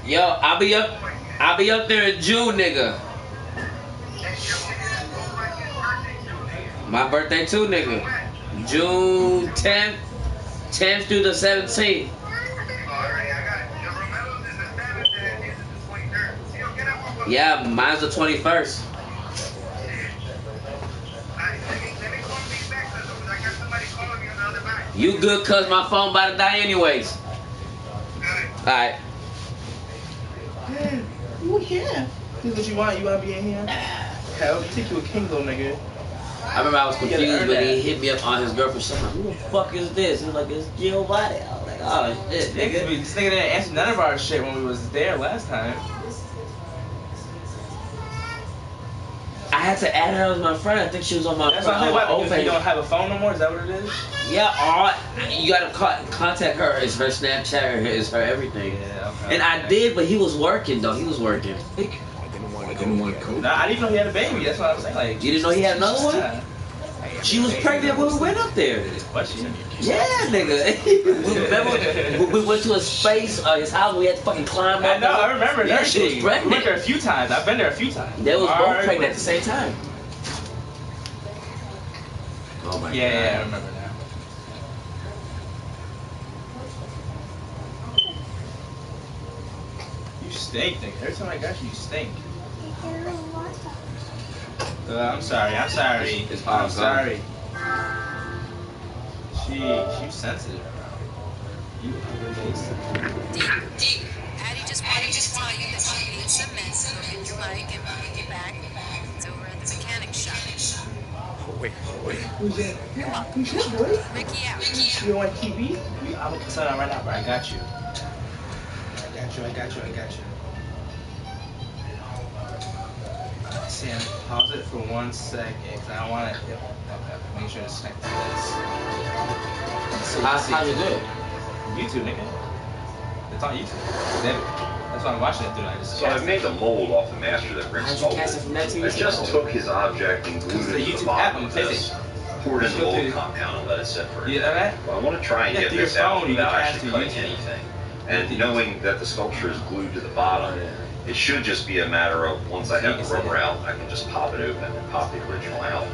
S1: Yo, I'll be up there in June, nigga. My birthday too, nigga. June 10th through the 17th. Yeah, mine's the 21st. You good, cuz my phone about to die anyways. Alright.
S8: Well, yeah. This is what you want? You want to be in here? Hell, you think you a king, little nigga.
S1: I remember I was confused when he hit me up on his girlfriend. So I'm like, who the fuck is this? He was like, it's Jill Body. I was like, oh shit, nigga.
S8: This nigga didn't answer none of our shit when we was there last time.
S1: I had to add her as my friend. I think she was on my
S8: That's what I'm saying. You don't have a phone no more? Is that what it is?
S1: Yeah, you gotta contact her. It's her Snapchat, it's her everything.
S8: Yeah, okay.
S1: And I did, but he was working though. He was working.
S12: I didn't want coke.
S8: Nah, I didn't know he had a baby. That's what I'm saying. Like,
S1: You didn't know he had another one? She was pregnant when we went up there.
S8: Was she?
S1: Yeah, nigga. Remember, we went to his space, his house. We had to fucking climb up.
S8: I know. I remember.
S1: Yeah, she was
S8: We
S1: pregnant.
S8: went there a few times. I've been there a few times.
S1: They was both
S8: Alright,
S1: pregnant at the same time. Oh my god.
S8: Yeah, I remember now. You stink, nigga. Every time I got you, you stink. I'm sorry. I'm sorry. I'm sorry. She's sensitive. You
S6: Deep. Addie just wanted to tell you that she needs some meds to go get your bike and bring it back. It's over at the mechanic shop.
S12: Wait.
S8: Who's that? Who's that, boy?
S6: Ricky out.
S8: You on TV? I'm gonna tell you right now, bro. I got you. I got you. Sam, pause it for 1 second, because I don't want to make sure it's connected to this.
S1: How you do it?
S8: YouTube, nigga. It's on YouTube. That's why I'm watching it through.
S17: So I made the mold off the master that brings
S1: How'd you cast it from that TV?
S17: I just took his object and glued it to the bottom of this, poured in the mold compound and let it sit for a
S8: You know that?
S17: Well, I want to try and get this out without actually cutting anything. And knowing that the sculpture is glued to the bottom, it should just be a matter of once I have the rubber out, I can just pop it open and pop the original out.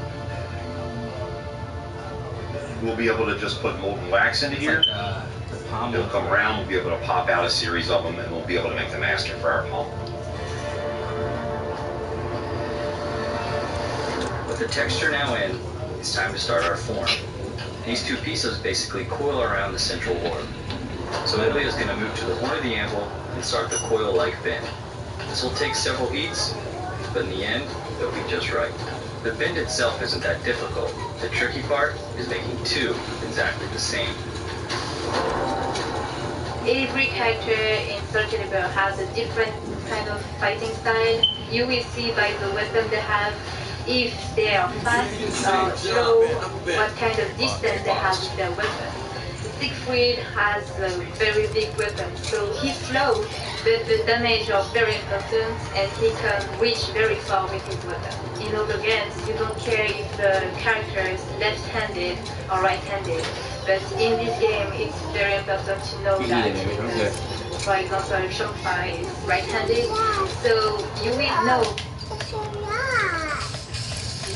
S17: We'll be able to just put molten wax into here. It'll come around, we'll be able to pop out a series of them, and we'll be able to make the master for our pump.
S18: With the texture now in, it's time to start our form. These two pieces basically coil around the central orb. So Italy is going to move to the horn of the anvil and start the coil-like bend. This will take several heats, but in the end, it'll be just right. The bend itself isn't that difficult. The tricky part is making two exactly the same.
S19: Every character in Soul Calibur has a different kind of fighting style. You will see by the weapon they have if they are fast or slow, what kind of distance they have with their weapon. Siegfried has a very big weapon, so he's slow, but the damage are very important and he can reach very far with his weapon. In other games, you don't care if the character is left-handed or right-handed, but in this game, it's very important to know that. For example, Shopify is right-handed, so you will know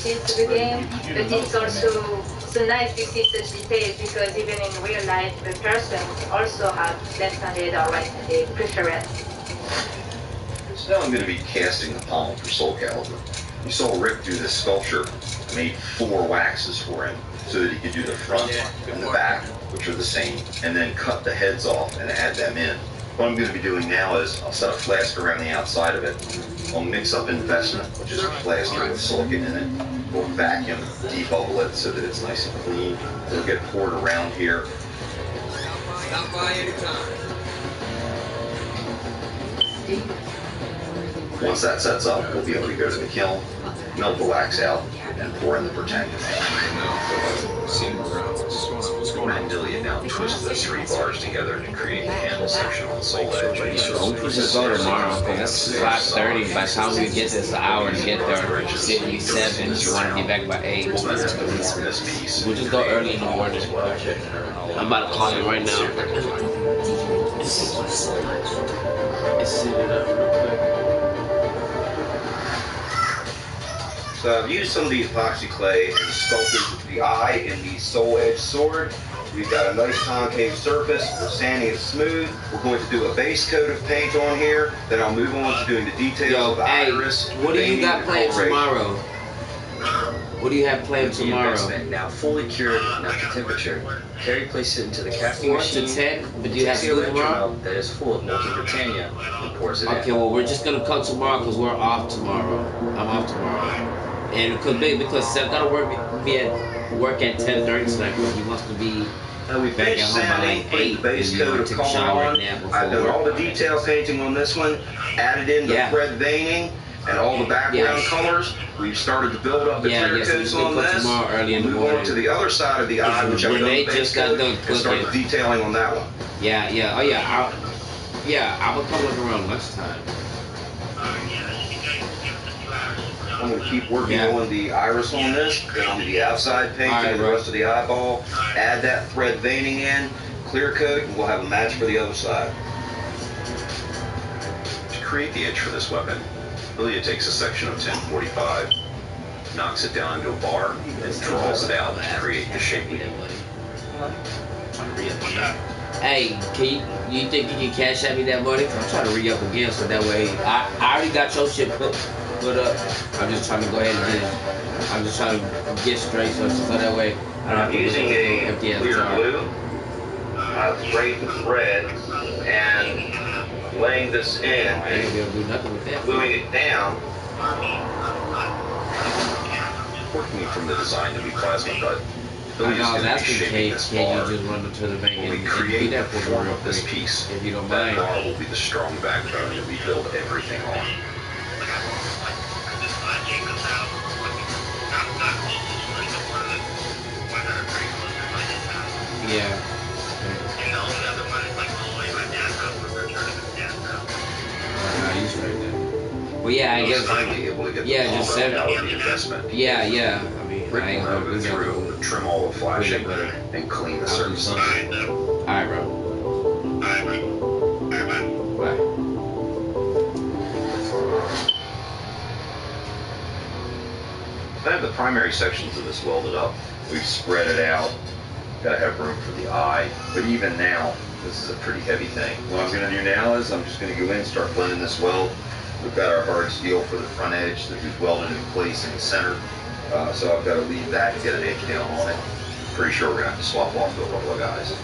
S19: this is the game, but it's also so nice to see such details because even in real life, the person also have left-handed or right-handed preference.
S17: So now I'm going to be casting the pommel for Soul Calibur. You saw Rick do this sculpture. I made 4 waxes for him so that he could do the front and the back, which are the same, and then cut the heads off and add them in. What I'm going to be doing now is I'll set a flask around the outside of it. I'll mix up investment, which is a plaster with silicon in it. We'll vacuum, debubble it so that it's nice and clean. It'll get poured around here.
S16: Stop by anytime.
S17: Once that sets up, we'll be able to go to the kiln, melt the wax out, and pour in the protectant. Mandilia now twist the 3 bars together to create the handle section on the soul edge.
S1: We just go tomorrow because it's 5:30. By the time we get this, an hour to get there. 57. You want to be back by 8. We'll just go early in the morning. I'm about to call you right now. It's sitting up real quick.
S17: So I've used some of the epoxy clay and sculpted the eye in the soul edge sword. We've got a nice concave surface. We're sanding it smooth. We're going to do a base coat of paint on here. Then I'll move on to doing the details of the iris.
S1: What do you got planned tomorrow? What do you have planned tomorrow?
S18: Now fully cured, not the temperature. Carrie placed it into the casting
S1: 4
S18: machine.
S1: to 10, but do you have to do it tomorrow?
S18: That is full of molten Britannia and pours it in.
S1: Okay, well we're just gonna come tomorrow because we're off tomorrow. I'm off tomorrow, and it could be because Seth gotta be at work at 10:30 tonight because he wants to be.
S17: We finished sanding, put the base coat of color on. I've done all the detail painting on this one, added in the thread veining and all the background colors. We've started to build up the clear coats on this. Move on to the other side of the eye, which I've done the base coat, and start the detailing on that one.
S1: Yeah. Oh yeah. I will come like around lunchtime.
S17: I'm going to keep working on the iris on this, then I'll do the outside painting and the rest of the eyeball, add that thread veining in, clear coat, and we'll have a match for the other side. To create the edge for this weapon, Lilia takes a section of 1045, knocks it down into a bar, and draws it out to create the shape we need.
S1: Hey, you think you can cash at me that money? I'm trying to re-up again, so that way I already got your shit put up. I'm just trying to go ahead and get it. I'm just trying to get straight, so that way I don't have to
S17: Using a
S1: empty
S17: clear glue, sprayed with red, and laying this in and gluing it down. Working from the design to be plasma cut. Billy is going to be shaping this bar. When we create the form of this piece, that bar will be the strong backbone that we build everything on.
S1: Yeah. Well, yeah, I guess. Yeah, just send. Yeah. I mean, I ain't gonna
S17: go through, trim all the flashing, and clean the surface.
S1: Alright, bro. Bye.
S17: I have the primary sections of this welded up. We've spread it out. Gotta have room for the eye. But even now, this is a pretty heavy thing. What I'm gonna do now is I'm just gonna go in and start blending this weld. We've got our hard steel for the front edge that we've welded in place in the center. So I've got to leave that and get an edge down on it. Pretty sure we're gonna have to swap off to a couple of guys.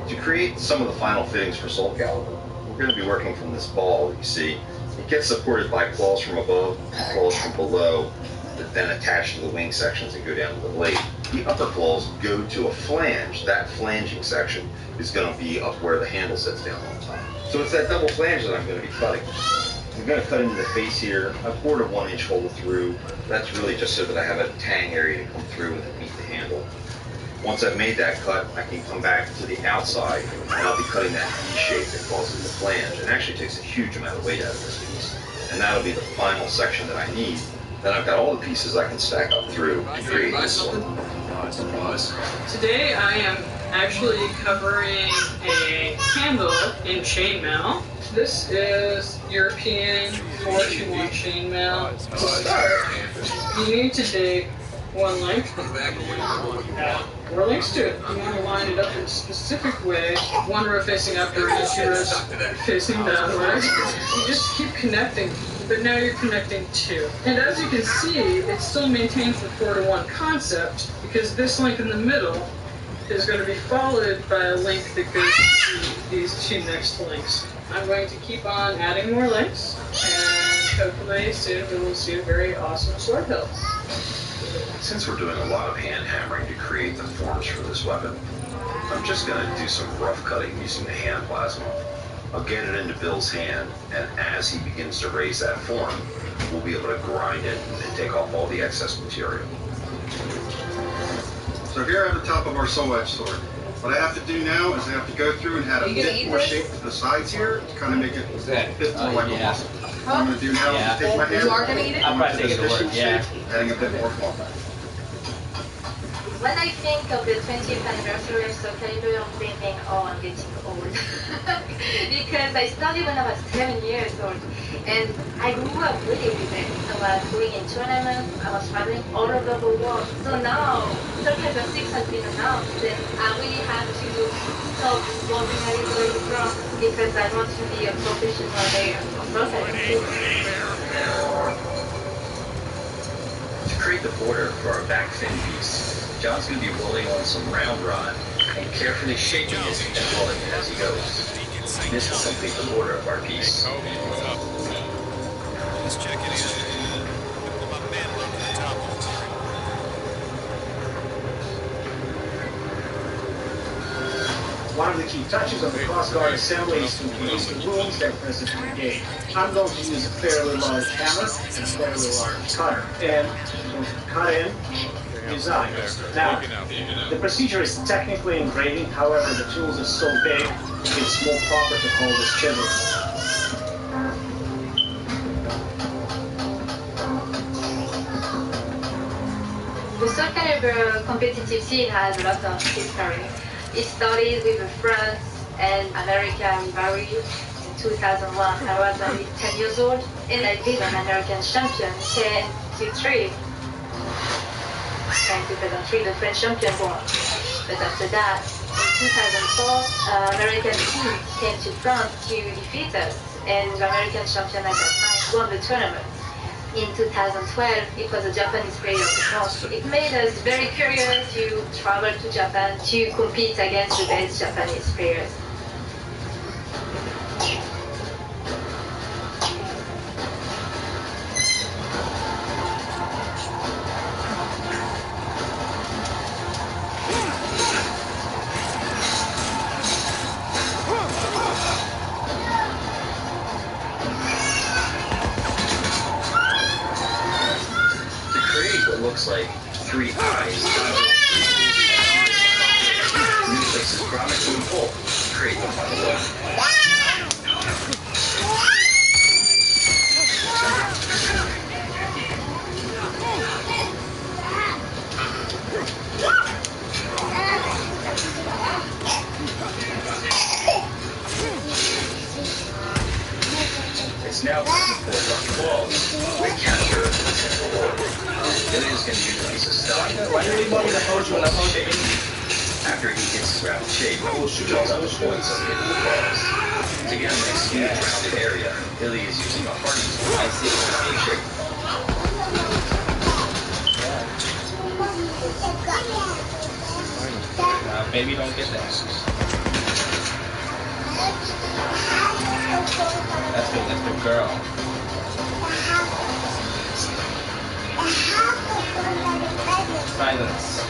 S17: To create some of the final fittings for Soul Calibur, we're going to be working from this ball that you see. It gets supported by claws from above and claws from below that then attach to the wing sections and go down to the blade. The upper claws go to a flange. That flanging section is going to be up where the handle sits down on top. So it's that double flange that I'm going to be cutting. I'm going to cut into the face here. I've bored a 1-inch hole through. That's really just so that I have a tang area to come through and meet the handle. Once I've made that cut, I can come back to the outside and I'll be cutting that V shape that causes the flange. It actually takes a huge amount of weight out of this piece. And that'll be the final section that I need. Then I've got all the pieces I can stack up through to create this one.
S20: Today I am actually covering a handle in chainmail. This is European 421 chainmail. To start, you need to dig one length, 4 lengths to it. You want to line it up in a specific way. One row facing upward, two rows facing downward. You just keep connecting, but now you're connecting 2. And as you can see, it still maintains the 4-to-1 concept, because this link in the middle is going to be followed by a link that goes to these 2 next links. I'm going to keep on adding more links, and hopefully soon we will see a very awesome sword hilt.
S17: Since we're doing a lot of hand hammering to create the forms for this weapon, I'm just going to do some rough cutting using the hand plasma. I'll get it into Bill's hand, and as he begins to raise that form, we'll be able to grind it and take off all the excess material.
S21: So here I have the top of our soul edge sword. What I have to do now is I have to go through and add a bit more shape to the sides here to kind of make it fit more like a muscle. What I'm going to do now is take my hand,
S20: You are gonna eat it?
S21: I'm going to take it to work, yeah. Adding a bit more form.
S19: When I think of the 20th anniversary of Soul Calibur, I'm thinking, oh, I'm getting old. Because I started when I was 7 years old. And I grew up really with it. I was going in tournaments, I was traveling all over the world. So now, Soul Calibur 6 has been announced, and I really have to stop working a little from because I want to be a professional player of Soul Calibur 6.
S18: To create the border for our back fin piece, John's going to be rolling on some round rod and carefully shaping it and pulling it as he goes. This will complete the border of our piece.
S12: Let's check it in. My man look at the top.
S22: One of the key touches of the crossguard assembly is to release the wounds that present in the gate. I'm going to use a fairly large hammer and a fairly large cutter. And I'm going to cut in, design. Now, the procedure is technically engraving, however, the tools are so big, it's more proper to call this chiseling.
S19: The Soul Calibur competitive scene has a lot of history. It started with France and America rivalry. In 2001, I was only 10 years old, and I beat an American champion 10-3. 10-3, the French champion won. But after that, in 2004, American team came to France to defeat us, and the American champion at that time won the tournament. In 2012, it was a Japanese player who won. So it made us very curious to travel to Japan to compete against the best Japanese players.
S18: Looks like 3 eyes. New places promise to pull. Create the final look. It's now time to pull the claws. We capture the central orb. Ilya's going to use a piece of stock.
S2: Why do you want me to hold you when I hold it?
S18: After he gets his round shape, we'll shoot out the points of the claws. To get him an extended rounded area, Ilya is using a hardy tool to shape.
S8: Baby, don't get that. That's the girl. Silence.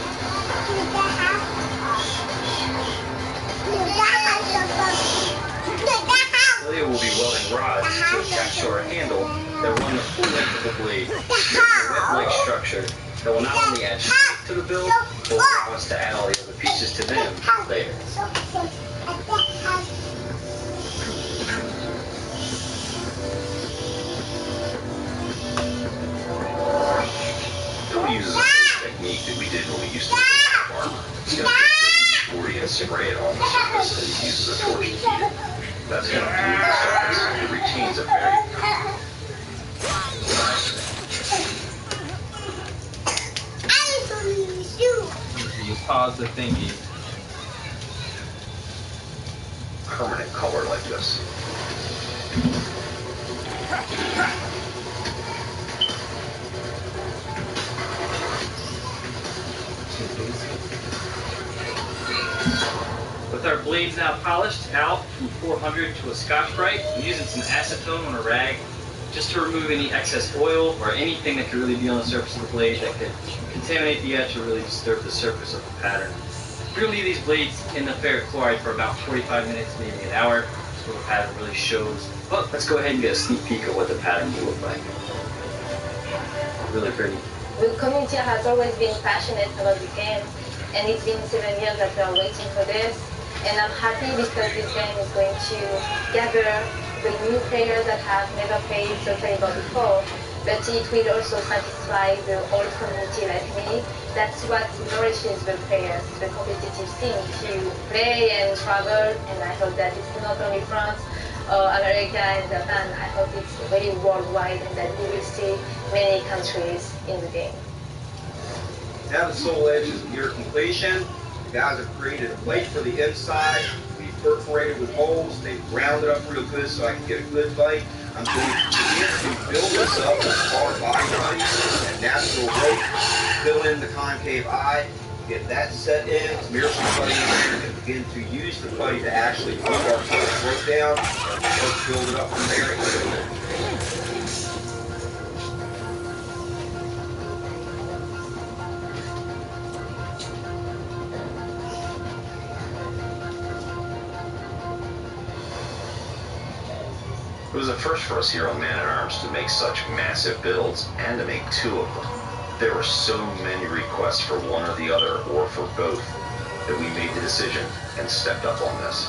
S18: Ilya will be welding rods to attach to our handle that run the full length of the blade, making a web-like structure that will not only add strength to the build, but will allow us to add all the other pieces to them later. Bill uses a technique that we did when we used to make armor. He's going to 40 and spray it on the surface, and he uses a torch to heat it. That's going to glue the surface. It retains a very
S8: You pause the thingy.
S17: Permanent color like this.
S4: With our blades now polished out from 400 to a Scotch-Brite, I'm using some acetone on a rag just to remove any excess oil or anything that could really be on the surface of the blade that could contaminate the etch or really disturb the surface of the pattern. We're going to leave these blades in the ferric chloride for about 45 minutes, maybe an hour, so the pattern really shows.
S18: Well, let's go ahead and get a sneak peek at what the pattern will look like. Really pretty.
S19: The community has always been passionate about the game, and it's been 7 years that we are waiting for this. And I'm happy because this game is going to gather the new players that have never played Soul Calibur before, but it will also satisfy the old community like me. That's what nourishes the players, the competitive scene, to play and travel, and I hope that it's not only France, America and Japan. I hope it's very worldwide and that we will see many countries in the game.
S9: Now the Soul Edge is near completion. The guys have created a plate for the inside. We perforated with holes. They ground it up real good so I can get a good bite. I'm going to begin to build this up with hard body putty and natural rope. Fill in the concave eye. Get that set in. Smear some putty in there and begin to use the putty to actually put our rope down and build it up from there.
S17: It was a first for us here on Man-at-Arms to make such massive builds and to make 2 of them. There were so many requests for one or the other, or for both, that we made the decision and stepped up on this.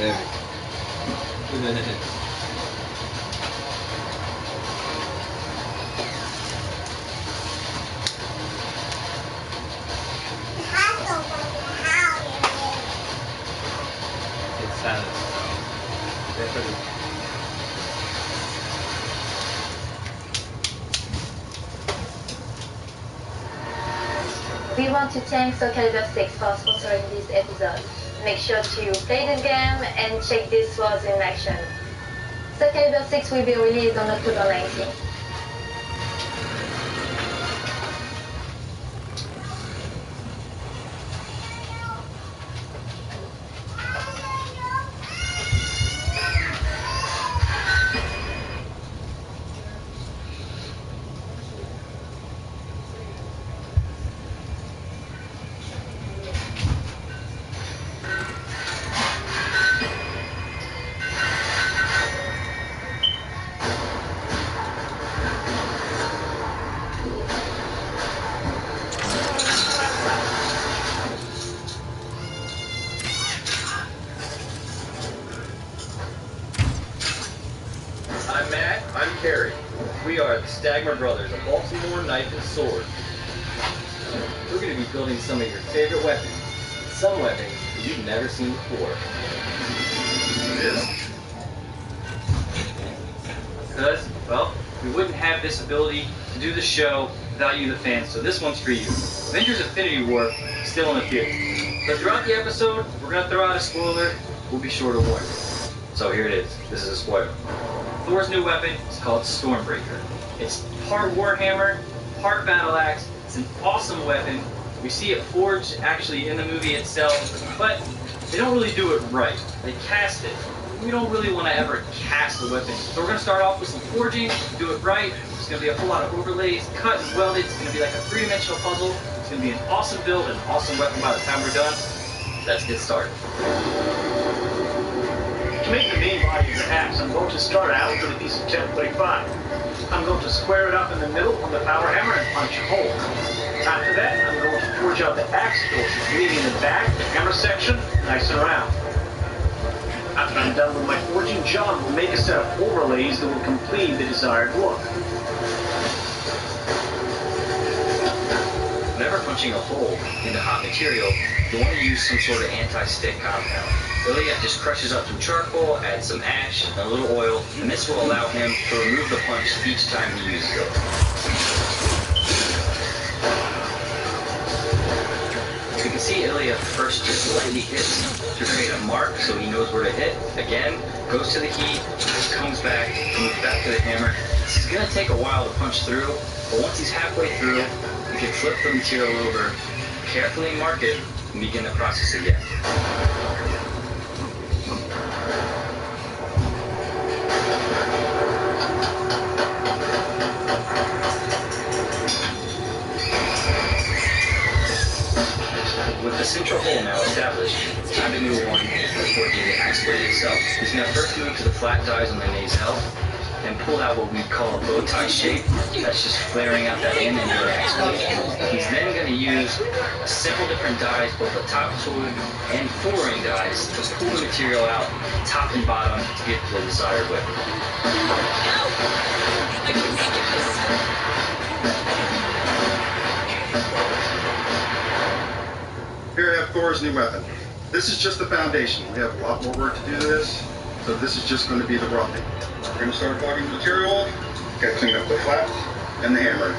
S8: Heavy. It's silent, so definitely.
S19: We want to thank Soul Calibur 6 for sponsoring this episode. Make sure to play this game and check this was in action. Soul Calibur 6 will be released on October 19th.
S4: I'm Matt. I'm Carrie. We are the Stagmer Brothers, a Baltimore knife and sword. We're going to be building some of your favorite weapons. Some weapons that you've never seen before. Because, well, we wouldn't have this ability to do the show without you, the fans, so this one's for you. Avengers Infinity War is still in the theater. So throughout the episode, we're going to throw out a spoiler. We'll be sure to warn you. So here it is. This is a spoiler. Thor's new weapon is called Stormbreaker. It's part Warhammer, part battle axe. It's an awesome weapon. We see it forged actually in the movie itself, but they don't really do it right. They cast it. We don't really want to ever cast the weapon. So we're going to start off with some forging, do it right. There's going to be a whole lot of overlays, cut and welded. It's going to be like a three-dimensional puzzle. It's going to be an awesome build and an awesome weapon by the time we're done. Let's get started.
S22: To make the main body of the axe, I'm going to start out with a piece of 10.5. I'm going to square it up in the middle on the power hammer and punch a hole. After that, I'm going to forge out the axe portion, leaving the back, the hammer section, nice and round. After I'm done with my forging, John will make a set of overlays that will complete the desired look.
S18: Whenever punching a hole into hot material, you want to use some sort of anti-stick compound. Ilya just crushes up some charcoal, adds some ash, and a little oil, and this will allow him to remove the punch each time he uses it. You can see Ilya first just lightly hits to create a mark so he knows where to hit. Again, goes to the heat, comes back, moves back to the hammer. This is going to take a while to punch through, but once he's halfway through, you can flip the material over, carefully mark it, and begin the process again. With the central hole now established, it's time to move on to forging the axe blade itself. He's going to first move to the flat dies on the nacelle and pull out what we call a bow tie shape. That's just flaring out that end into the axe blade. He's then going to use several different dies, both the top two and four-ring dies, to pull the material out top and bottom to get to the desired weapon.
S21: Here I have Thor's new weapon. This is just the foundation. We have a lot more work to do to this, so this is just going to be the roughing. We're going to start plugging the material off, clean up the flat and the hammer.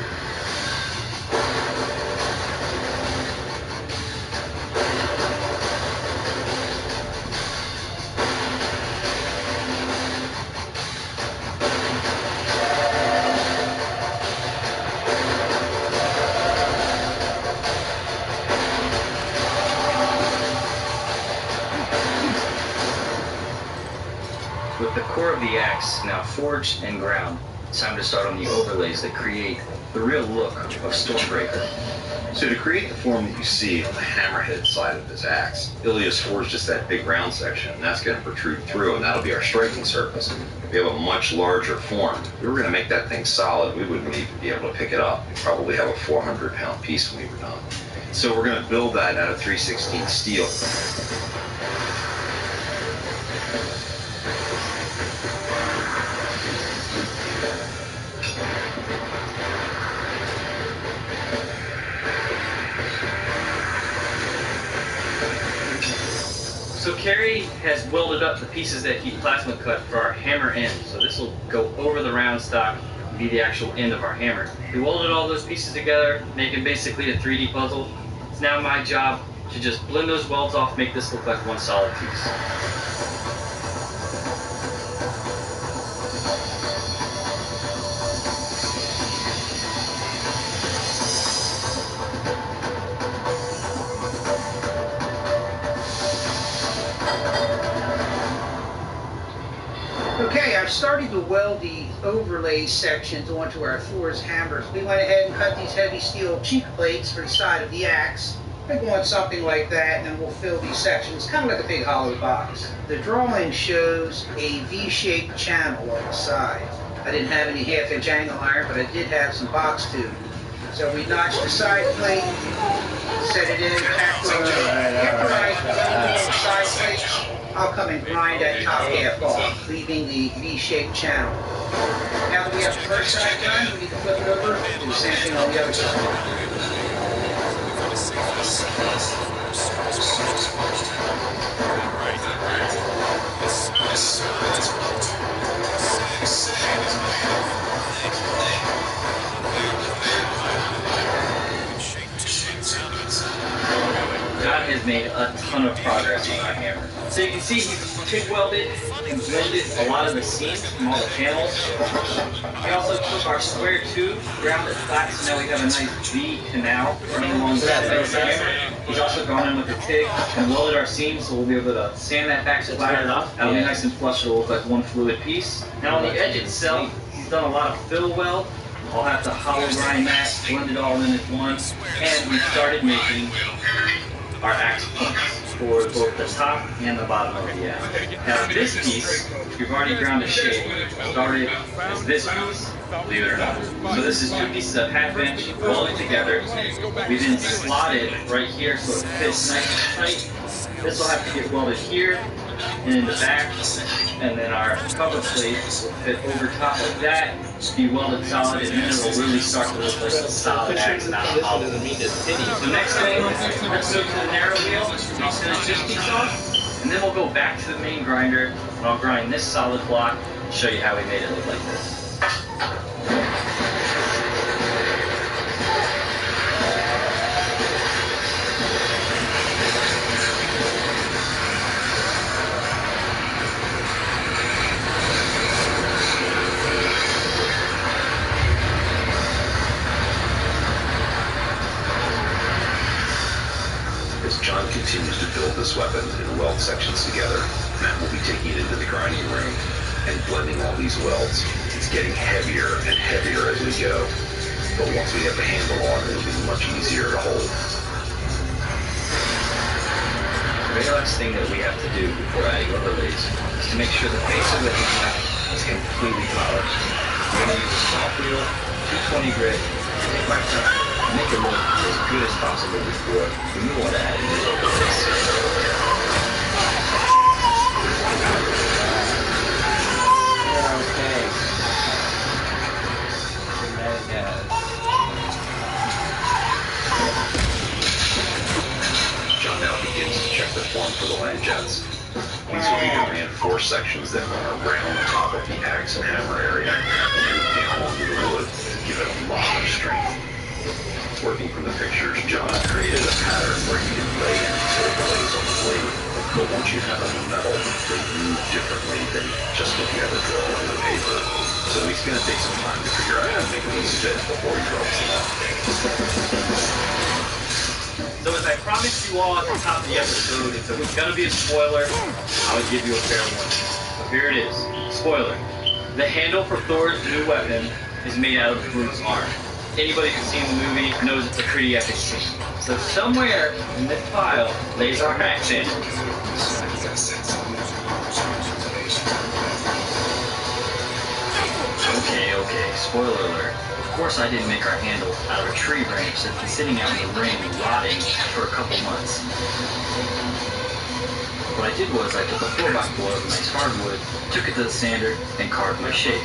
S18: With the core of the axe now forged and ground, it's time to start on the overlays that create the real look of Stormbreaker.
S17: So to create the form that you see on the hammerhead side of this axe, Ilya's forged just that big round section, and that's going to protrude through, and that'll be our striking surface. We have a much larger form. If we were going to make that thing solid, we wouldn't even be able to pick it up. We'd probably have a 400-pound piece when we were done. So we're going to build that out of 3/16 steel.
S4: Gary has welded up the pieces that he plasma cut for our hammer end. So this will go over the round stock and be the actual end of our hammer. We welded all those pieces together, making basically a 3D puzzle. It's now my job to just blend those welds off, make this look like one solid piece.
S22: Okay, I've started to weld the overlay sections onto our Thor's hammers. We went ahead and cut these heavy steel cheek plates for the side of the axe. I want something like that, and then we'll fill these sections, kind of like a big hollow box. The drawing shows a V-shaped channel on the side. I didn't have any half-inch angle iron, but I did have some box tube. So we notched the side plate, set it in, after I weld the side plate, I'll come and grind that top half off, leaving the V-shaped channel. Now that we have the first side done, we need to flip it over and do the same thing on the other side.
S4: God has made a ton of progress on our hammer. So you can see he's TIG welded and blended a lot of the seams from all the panels. He also took our square tube, ground it flat, so now we have a nice V canal running along the side of the hammer. He's also gone in with the TIG and welded our seams, so we'll be able to sand that back to flat enough. That'll be nice and flush, it'll look like one fluid piece. Now on the edge itself, he's done a lot of fill weld. I'll have to hollow grind that, blend it all in at once, and we started making our axe points for both the top and the bottom of the axe. Now this piece, we've already ground a shape. Started as this piece, believe it or not. So this is two pieces of half inch welded together. We then slotted right here so it fits nice and tight. This will have to get welded here and in the back, and then our cover plate will fit over top like that, be welded solid, and then it will really start to look like a solid axe, not a hollow. The next thing, let's go to the narrow wheel. I'll finish this piece off, and then we'll go back to the main grinder, and I'll grind this solid block and show you how we made it look like this.
S17: John continues to build this weapon and weld sections together. Matt will be taking it into the grinding room and blending all these welds. It's getting heavier and heavier as we go, but once we have the handle on, it'll be much easier to hold.
S4: The very last thing that we have to do before adding overlays is to make sure the face of the hat is completely polished. We're going to use a soft wheel, 220 grit, take my time, and make it look as good as possible before we move on to adding these overlays.
S17: John now begins to check the form for the land jets. These will be the reinforced sections that run around the top of the axe and hammer area and move down onto the wood to give it a lot of strength. Working from the pictures, John created a pattern where you can lay in these overlays on the blade, but once you have them in metal, they move differently than just if you have a drill into the paper. So he's going to take some time to figure out how to make these fit before he drills them off.
S4: So as I promised you all at the top of the episode, if it was going to be a spoiler, I would give you a fair warning. So here it is. Spoiler. The handle for Thor's new weapon is made out of Groot's arm. Anybody who's seen the movie knows it's a pretty epic scene. So somewhere in this file lays our axe in. Okay, spoiler alert. Of course I didn't make our handle out of a tree branch that's been sitting out in the rain rotting for a couple months. What I did was I took a 4x4 of nice hardwood, took it to the sander, and carved my shape.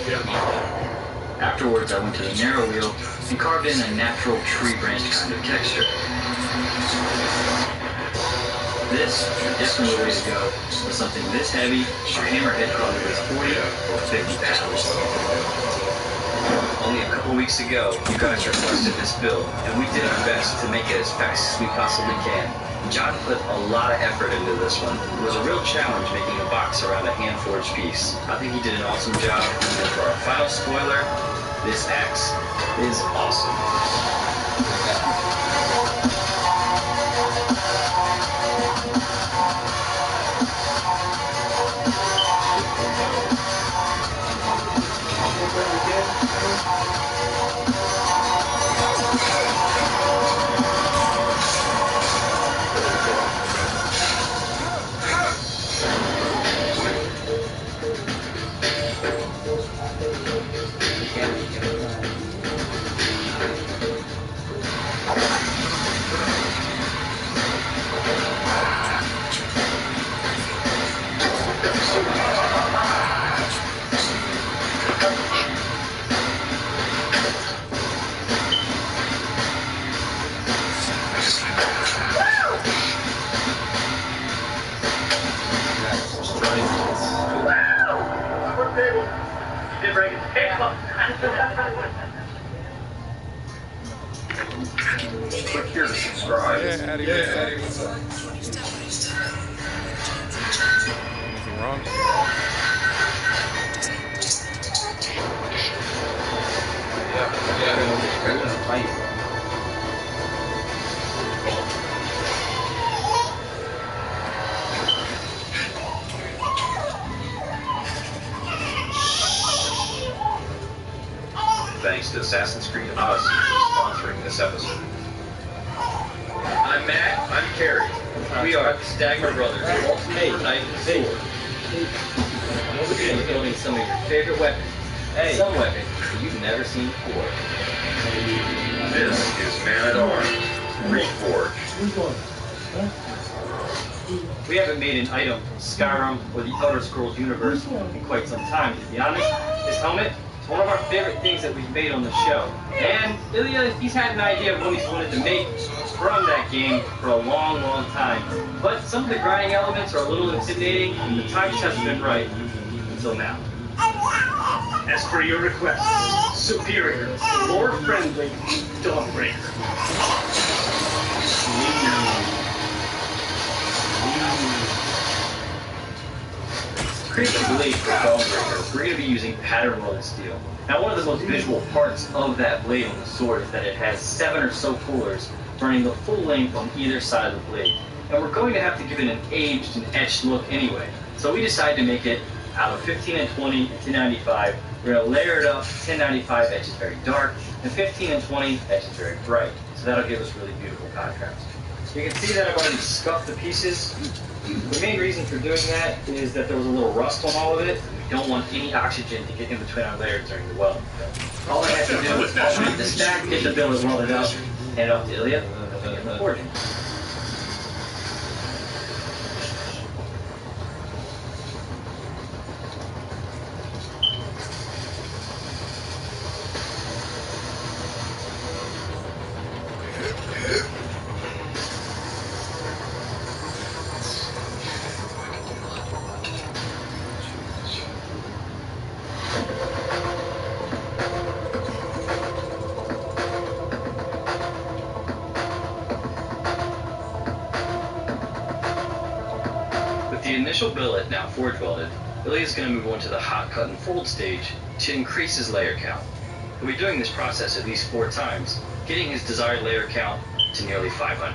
S4: Afterwards, I went to the narrow wheel and carved in a natural tree branch kind of texture.
S18: This, definitely the way to go. With something this heavy, our hammerhead probably weighs 40 or 50 pounds. Only a couple weeks ago, you guys requested this build, and we did our best to make it as fast as we possibly can. John put a lot of effort into this one. It was a real challenge making a box around a hand-forged piece. I think he did an awesome job, and for our final spoiler, this axe is awesome.
S9: Click here to subscribe.
S12: Anything wrong?
S9: Thanks to Assassin's Creed Odyssey for sponsoring this episode. I'm Matt. I'm Carrie. We are
S18: Stagger Brothers, ultimate knife and sword. We're going to be building some of your favorite weapons. Some weapons that you've never seen before.
S9: This is Man-at-Arms, Reforged.
S4: We haven't made an item from Skyrim or the Elder Scrolls universe in quite some time, to be honest. This helmet is one of our favorite things that we've made on the show. And Ilya, he's had an idea of what he's wanted to make from that game for a long, long time. But some of the grinding elements are a little intimidating, and the time just hasn't been right until now.
S15: As per your request, superior, more friendly, Dawnbreaker.
S4: To create the blade for Dawnbreaker, we're going to be using pattern welded steel. Now, one of the most visual parts of that blade on the sword is that it has 7 or so pullers running the full length on either side of the blade. And we're going to have to give it an aged and etched look anyway. So we decided to make it out of 15 and 20 and 1095. We're going to layer it up. 1095 edges very dark, and 15 and 20 edges very bright. So that'll give us really beautiful contrast. You can see that I've already scuffed the pieces. The main reason for doing that is that there was a little rust on all of it. We don't want any oxygen to get in between our layers during the weld. All I have to do is alternate the stack, get the billet welded up, hand it off to Ilya, and begin the forging. The initial billet now forge welded, Ilya is going to move on to the hot cut and fold stage to increase his layer count. He'll be doing this process at least 4 times, getting his desired layer count to nearly 500.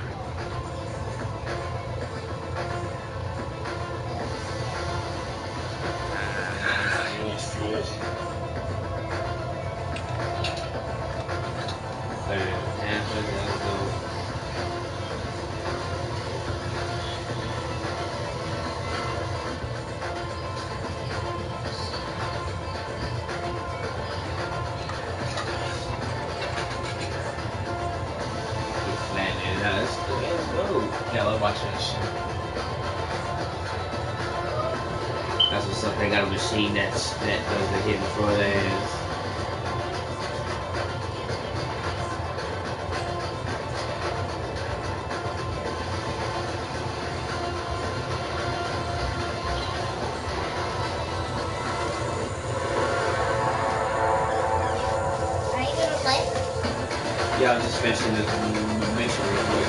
S1: Yeah, I love watching that shit. That's what's up. They got a machine that does the hit before they ass. Yeah, I'm just finishing this mission real quick.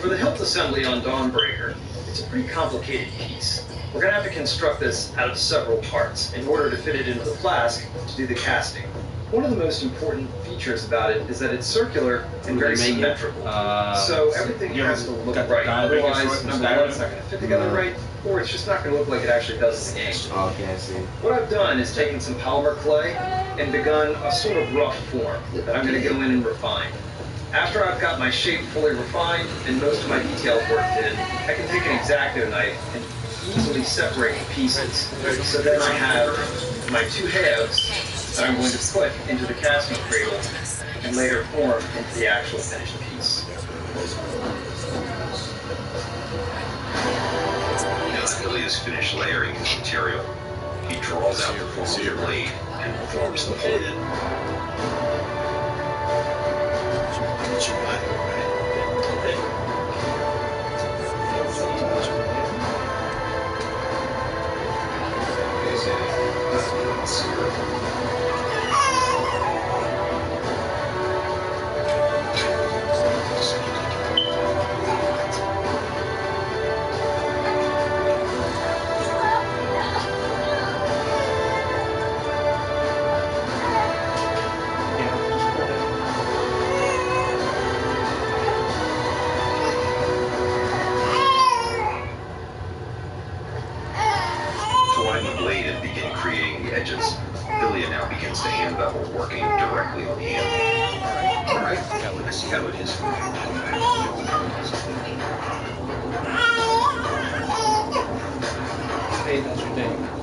S4: For the hilt assembly on Dawnbreaker, it's a pretty complicated piece. We're going to have to construct this out of several parts in order to fit it into the flask to do the casting. One of the most important features about it is that it's circular and very symmetrical. So everything has to look right. Otherwise, number one, it's not going to fit together right, or it's just not going to look like it actually does in the game.
S1: Okay, I see.
S4: What I've done is taken some polymer clay and begun a sort of rough form that I'm going to go in and refine. After I've got my shape fully refined and most of my details worked in, I can take an X-Acto knife and easily separate the pieces. So then I have my two halves that I'm going to put into the casting cradle and later form into the actual finished piece.
S17: Now that Billy has finished layering his material, he draws out the form of the blade and forms the blade. Edges. Billy now begins to hand bevel, working directly on the handle. Alright, let's see how it is.
S8: Hey, that's your thing.